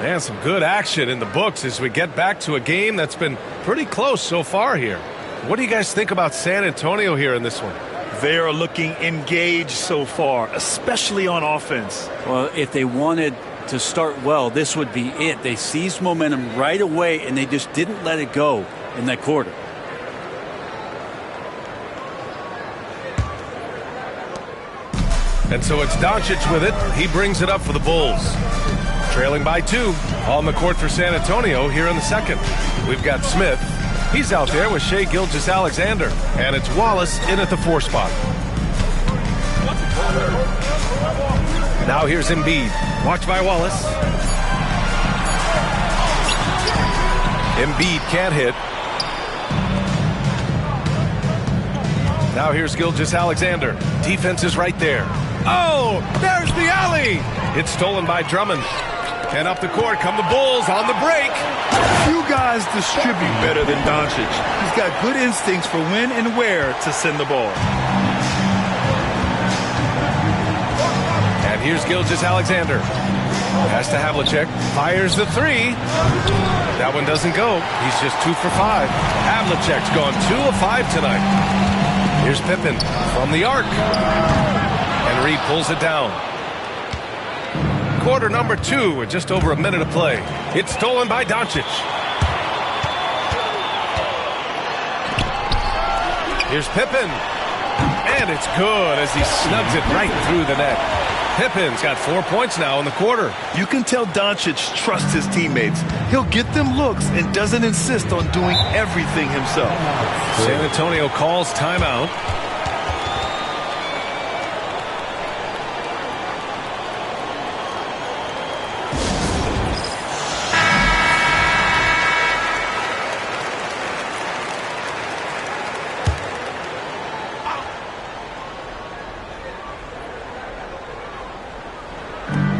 And some good action in the books as we get back to a game that's been pretty close so far here. What do you guys think about San Antonio here in this one? They are looking engaged so far, especially on offense. Well, if they wanted to start well, this would be it. They seized momentum right away, and they just didn't let it go in that quarter. And so it's Doncic with it. He brings it up for the Bulls. Trailing by 2 on the court for San Antonio here in the second. We've got Smith. He's out there with Shai Gilgeous-Alexander. And it's Wallace in at the 4 spot. Now here's Embiid. Watch by Wallace. Embiid can't hit. Now here's Gilgeous-Alexander. Defense is right there. Oh, there's the alley. It's stolen by Drummond. And up the court come the Bulls on the break. Few guys distribute better than Doncic. He's got good instincts for when and where to send the ball. And here's Gilgeous-Alexander. Pass to Havlicek. Fires the 3. That one doesn't go. He's just 2 for 5. Havlicek's gone 2 of 5 tonight. Here's Pippen from the arc. And Reed pulls it down. Quarter number 2 with just over a minute of play. It's stolen by Doncic. Here's Pippen. And it's good as he snugs it right through the net. Pippen's got 4 points now in the quarter. You can tell Doncic trusts his teammates. He'll get them looks and doesn't insist on doing everything himself. San Antonio calls timeout.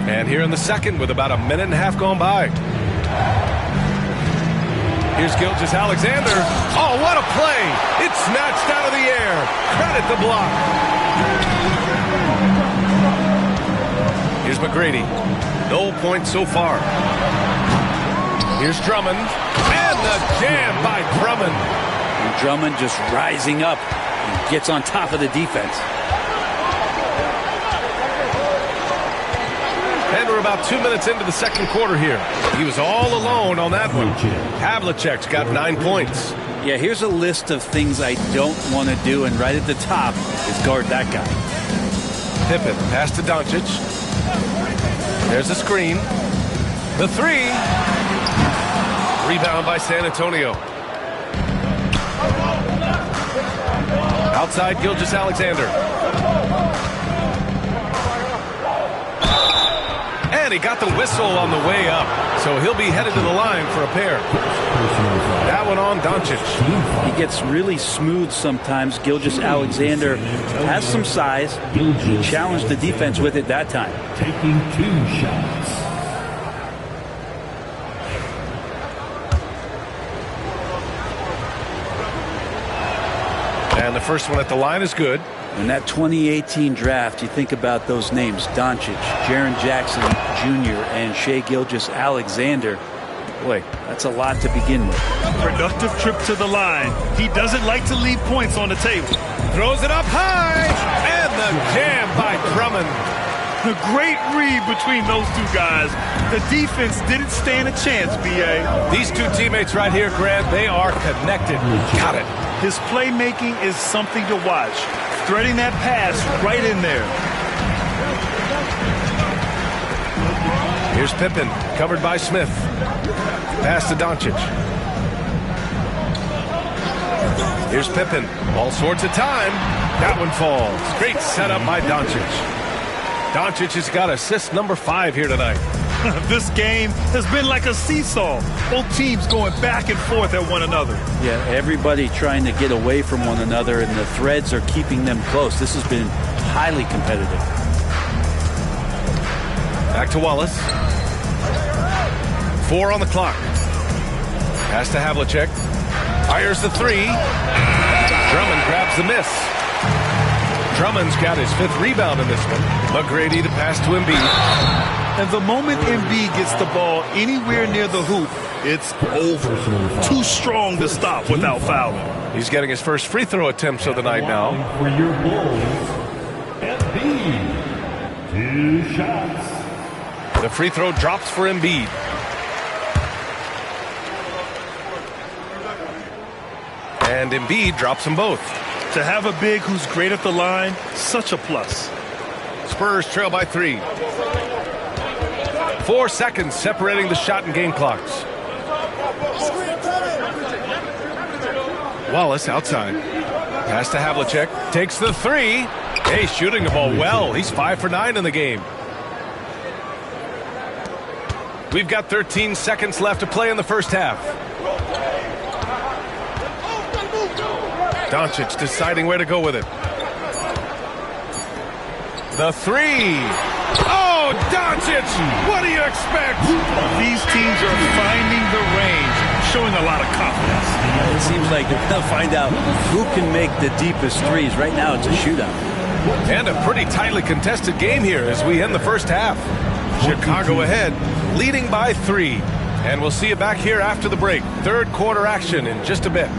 And here in the second with about a minute and a half gone by. Here's Gilgeous-Alexander. Oh, what a play. It's snatched out of the air. Credit the block. Here's McGrady. No points so far. Here's Drummond. And the jam by Drummond. And Drummond just rising up and gets on top of the defense. And we're about 2 minutes into the second quarter here. He was all alone on that one. Havlicek's got 9 points. Yeah, here's a list of things I don't want to do, and right at the top is guard that guy. Pippen, pass to Doncic. There's a screen. The 3. Rebound by San Antonio. Outside Gilgeous-Alexander. And he got the whistle on the way up, so he'll be headed to the line for a pair. That one on Doncic. He gets really smooth sometimes. Gilgeous-Alexander has some size. He challenged the defense with it that time. Taking 2 shots. And the first one at the line is good. In that 2018 draft, you think about those names, Doncic, Jaren Jackson Jr., and Shai Gilgeous-Alexander. Boy, that's a lot to begin with. Productive trip to the line. He doesn't like to leave points on the table. Throws it up high. And the jam by Drummond. A great read between those two guys. The defense didn't stand a chance, B.A. These two teammates right here, Grant, they are connected. Got it. His playmaking is something to watch. Threading that pass right in there. Here's Pippen, covered by Smith. Pass to Doncic. Here's Pippen. All sorts of time. That one falls. Great setup by Doncic. Doncic has got assist number 5 here tonight. This game has been like a seesaw. Both teams going back and forth at one another. Yeah, everybody trying to get away from one another, and the threads are keeping them close. This has been highly competitive. Back to Wallace. 4 on the clock. Pass to Havlicek. Fires the 3. Drummond grabs the miss. Drummond's got his 5th rebound in this one. McGrady to pass to Embiid. And the moment Embiid gets the ball anywhere near the hoop, it's over. Too strong to stop without fouling. He's getting his first free throw attempts of the night now. For your Bulls, Embiid. 2 shots. The free throw drops for Embiid. And Embiid drops them both. To have a big who's great at the line, such a plus. Spurs trail by 3. 4 seconds separating the shot and game clocks. Wallace outside. Pass to Havlicek. Takes the 3. Hey, shooting the ball well. He's 5 for 9 in the game. We've got 13 seconds left to play in the first half. Doncic deciding where to go with it. The 3. Oh, Doncic! What do you expect? These teams are finding the range, showing a lot of confidence. It seems like they're going to find out who can make the deepest threes. Right now, it's a shootout. And a pretty tightly contested game here as we end the first half. Chicago ahead, leading by 3. And we'll see you back here after the break. Third quarter action in just a bit.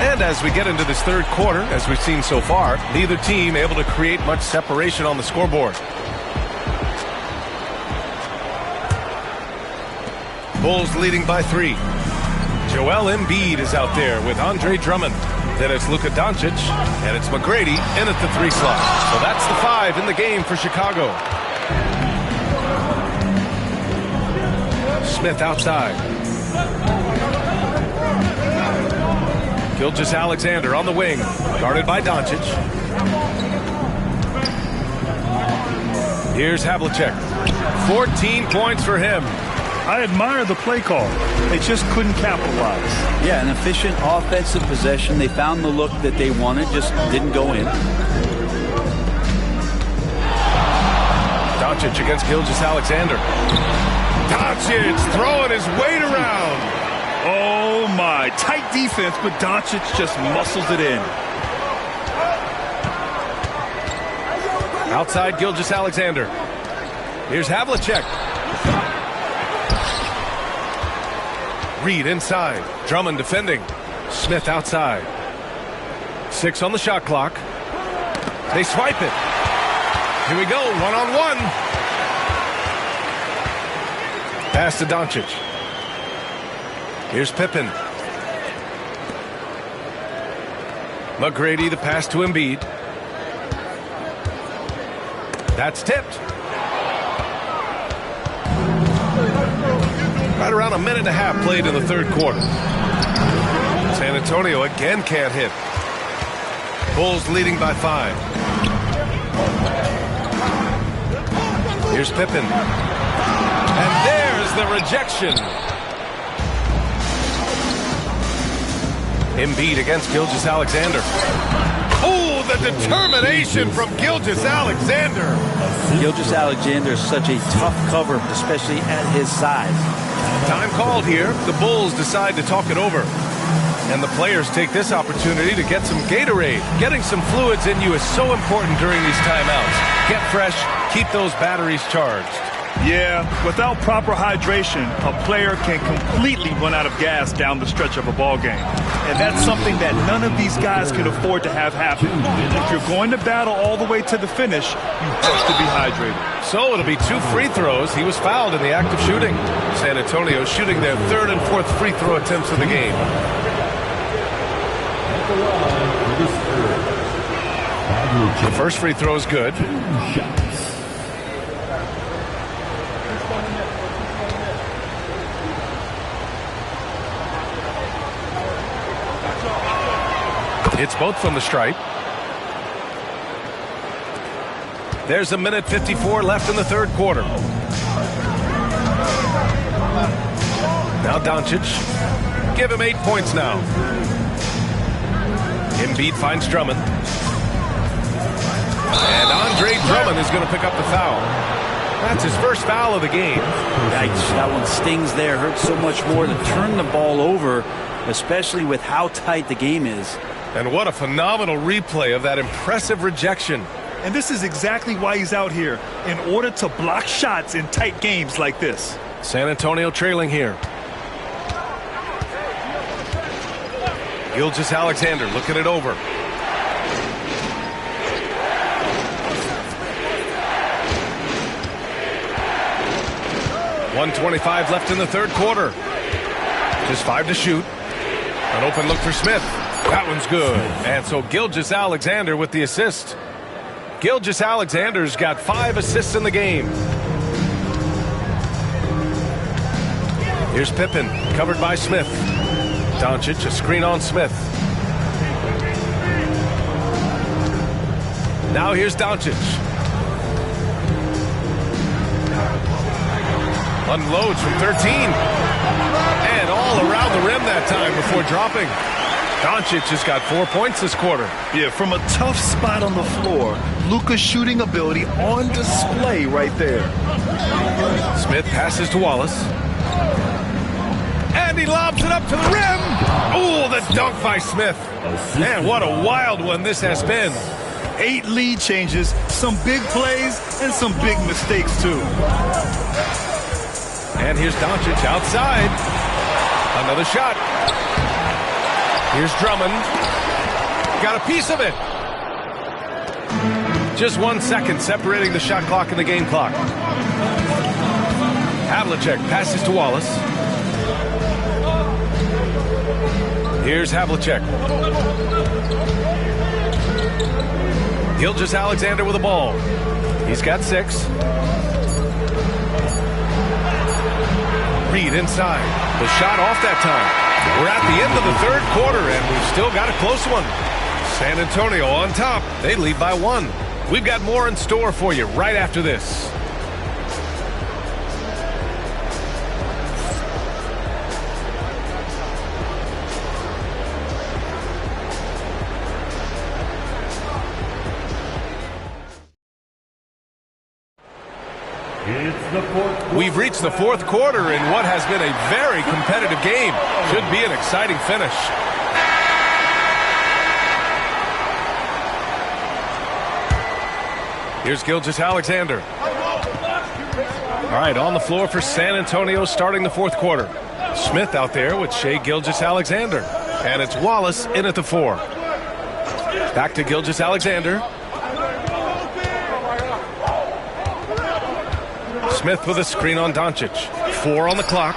And as we get into this third quarter, as we've seen so far, neither team able to create much separation on the scoreboard. Bulls leading by 3. Joel Embiid is out there with Andre Drummond. Then it's Luka Doncic, and it's McGrady in at the 3 slot. So that's the 5 in the game for Chicago. Smith outside. Gilgeous-Alexander on the wing, guarded by Doncic. Here's Havlicek. 14 points for him. I admire the play call. They just couldn't capitalize. Yeah, an efficient offensive possession. They found the look that they wanted, just didn't go in. Doncic against Gilgeous-Alexander. Doncic throwing his weight around. Oh, my. Tight defense, but Doncic just muscles it in. Outside Gilgeous-Alexander. Here's Havlicek. Reed inside. Drummond defending. Smith outside. 6 on the shot clock. They swipe it. Here we go. 1-on-1. Pass to Doncic. Here's Pippen. McGrady, the pass to Embiid. That's tipped. Right around a minute and a half played in the third quarter. San Antonio again can't hit. Bulls leading by 5. Here's Pippen. And there's the rejection. Embiid against Gilgeous-Alexander. Oh, the determination from Gilgeous-Alexander. Gilgeous-Alexander is such a tough cover, especially at his size. Time called here. The Bulls decide to talk it over. And the players take this opportunity to get some Gatorade. Getting some fluids in you is so important during these timeouts. Get fresh, keep those batteries charged. Yeah, without proper hydration, a player can completely run out of gas down the stretch of a ball game. And that's something that none of these guys can afford to have happen. If you're going to battle all the way to the finish, you have to be hydrated. So it'll be 2 free throws. He was fouled in the act of shooting. San Antonio shooting their 3rd and 4th free throw attempts of the game. The first free throw is good. It's both from the stripe. There's 1:54 left in the 3rd quarter. Now Doncic. Give him 8 points now. Embiid finds Drummond. And Andre Drummond is going to pick up the foul. That's his first foul of the game. Yikes, that one stings there. Hurts so much more to turn the ball over, especially with how tight the game is. And what a phenomenal replay of that impressive rejection. And this is exactly why he's out here, in order to block shots in tight games like this. San Antonio trailing here. Gilgeous-Alexander looking it over. .125 left in the 3rd quarter. Just 5 to shoot. An open look for Smith. That one's good. And so Gilgeous-Alexander with the assist. Gilgeous-Alexander's got 5 assists in the game. Here's Pippen, covered by Smith. Doncic, a screen on Smith. Now here's Doncic. Unloads from 13. And all around the rim that time before dropping. Doncic has got 4 points this quarter. Yeah, from a tough spot on the floor, Luka's shooting ability on display right there. Smith passes to Wallace. And he lobs it up to the rim. Oh, the dunk by Smith. Man, what a wild one this has been. 8 lead changes, some big plays, and some big mistakes, too. And here's Doncic outside. Another shot. Here's Drummond. Got a piece of it. Just 1 second separating the shot clock and the game clock. Havlicek passes to Wallace. Here's Havlicek. Gilgeous-Alexander with the ball. He's got 6. Reed inside. The shot off that time. We're at the end of the 3rd quarter, and we've still got a close one. San Antonio on top. They lead by 1. We've got more in store for you right after this. We've reached the 4th quarter in what has been a very competitive game. Should be an exciting finish. Here's Gilgeous-Alexander. All right, on the floor for San Antonio starting the 4th quarter. Smith out there with Shai Gilgeous-Alexander. And it's Wallace in at the 4. Back to Gilgeous-Alexander. Smith with a screen on Doncic. 4 on the clock.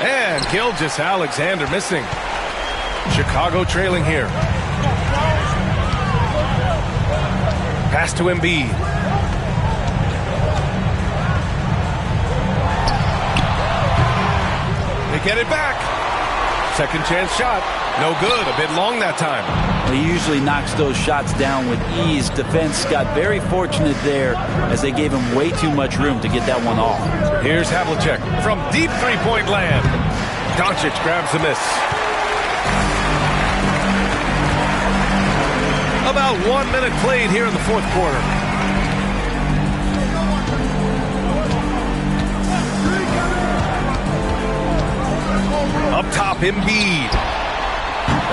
And Gilgeous-Alexander missing. Chicago trailing here. Pass to Embiid. They get it back. Second chance shot. No good. A bit long that time. He usually knocks those shots down with ease. Defense got very fortunate there as they gave him way too much room to get that one off. Here's Havlicek from deep three-point land. Doncic grabs the miss. About 1 minute played here in the fourth quarter. Up top, Embiid.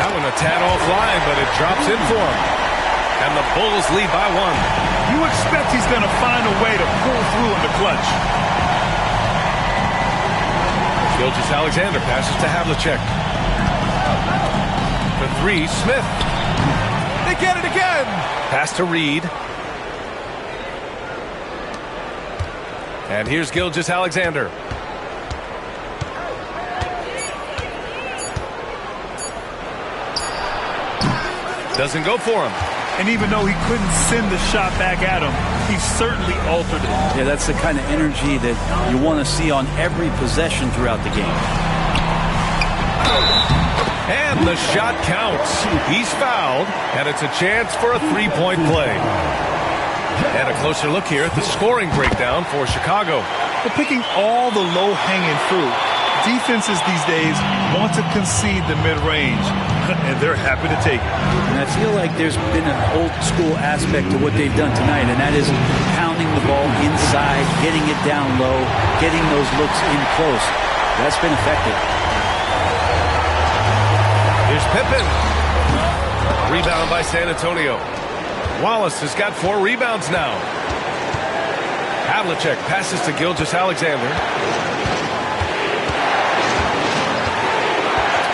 That one a tad offline, but it drops in for him. And the Bulls lead by 1. You expect he's going to find a way to pull through in the clutch. Gilgeous-Alexander passes to Havlicek. For 3, Smith. They get it again. Pass to Reed. And here's Gilgeous-Alexander. Doesn't go for him. And even though he couldn't send the shot back at him, he certainly altered it. Yeah, that's the kind of energy that you want to see on every possession throughout the game. And the shot counts. He's fouled, and it's a chance for a three-point play. And a closer look here at the scoring breakdown for Chicago. They're picking all the low-hanging fruit. Defenses these days want to concede the mid-range, and they're happy to take it. And I feel like there's been an old-school aspect to what they've done tonight, and that is pounding the ball inside, getting it down low, getting those looks in close. That's been effective. Here's Pippen. Rebound by San Antonio. Wallace has got 4 rebounds now. Havlicek passes to Gilgeous-Alexander.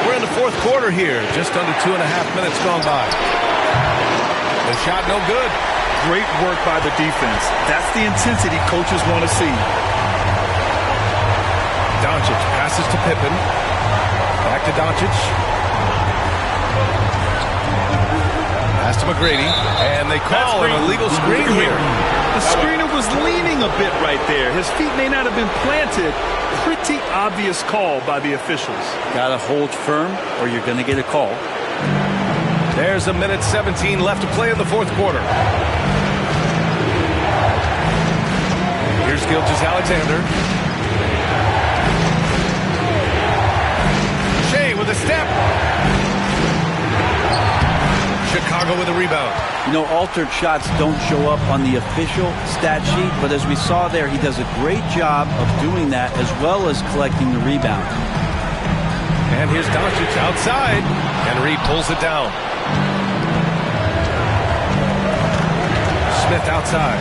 We're in the fourth quarter here. Just under 2.5 minutes gone by. The shot no good. Great work by the defense. That's the intensity coaches want to see. Doncic passes to Pippen. Back to Doncic. Pass to McGrady. And they call an illegal screen here. The screener was leaning a bit right there. His feet may not have been planted. Pretty obvious call by the officials. Got to hold firm or you're going to get a call. There's 1:17 left to play in the fourth quarter. Here's Gilgeous-Alexander. Shea with a step. Chicago with a rebound. You know, altered shots don't show up on the official stat sheet, but as we saw there, he does a great job of doing that as well as collecting the rebound. And here's Doncic outside, and Reed pulls it down. Smith outside.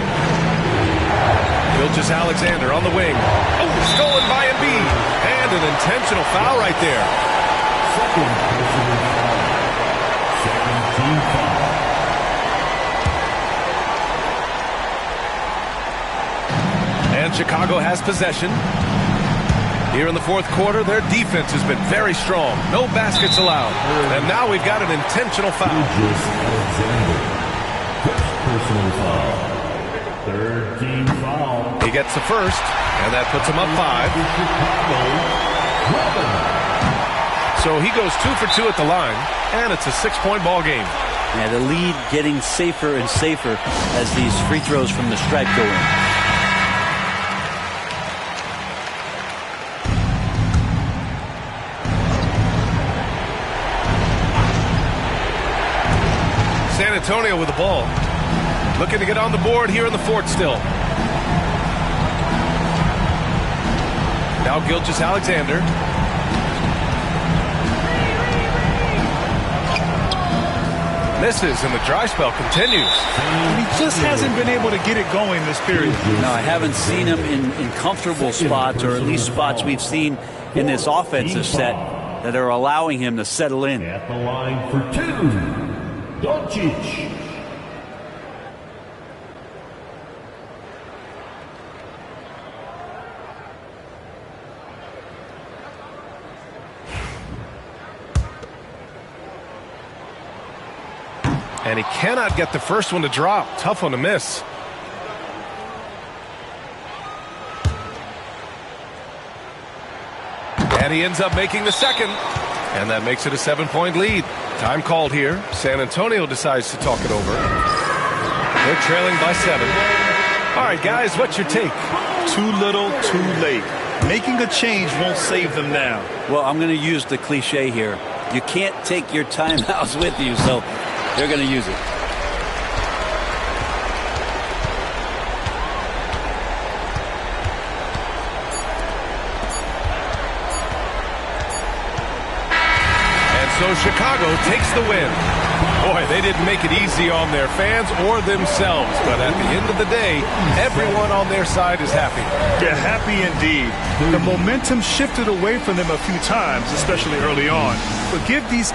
Gilgeous-Alexander on the wing. Oh, stolen by Embiid. And an intentional foul right there. And Chicago has possession. Here in the fourth quarter, their defense has been very strong. No baskets allowed. And now we've got an intentional foul. Personal foul. Third team foul. He gets the first, and that puts him up 5. So he goes 2 for 2 at the line, and it's a 6-point ball game. Yeah, the lead getting safer and safer as these free throws from the stripe go in. San Antonio with the ball. Looking to get on the board here in the fourth still. Now Gilgeous-Alexander. Misses, and the dry spell continues. He just hasn't been able to get it going this period. No, I haven't seen him in comfortable spots, or at least spots we've seen in this offensive set that are allowing him to settle in. At the line for 2, Doncic. And he cannot get the first one to drop. Tough one to miss. And he ends up making the second. And that makes it a 7-point lead. Time called here. San Antonio decides to talk it over. They're trailing by 7. All right, guys, what's your take? Too little, too late. Making a change won't save them now. Well, I'm going to use the cliche here. You can't take your timeouts with you, so they're going to use it. So Chicago takes the win. Boy, they didn't make it easy on their fans or themselves, but at the end of the day, everyone on their side is happy. Yeah, happy indeed. The momentum shifted away from them a few times, especially early on. But give these...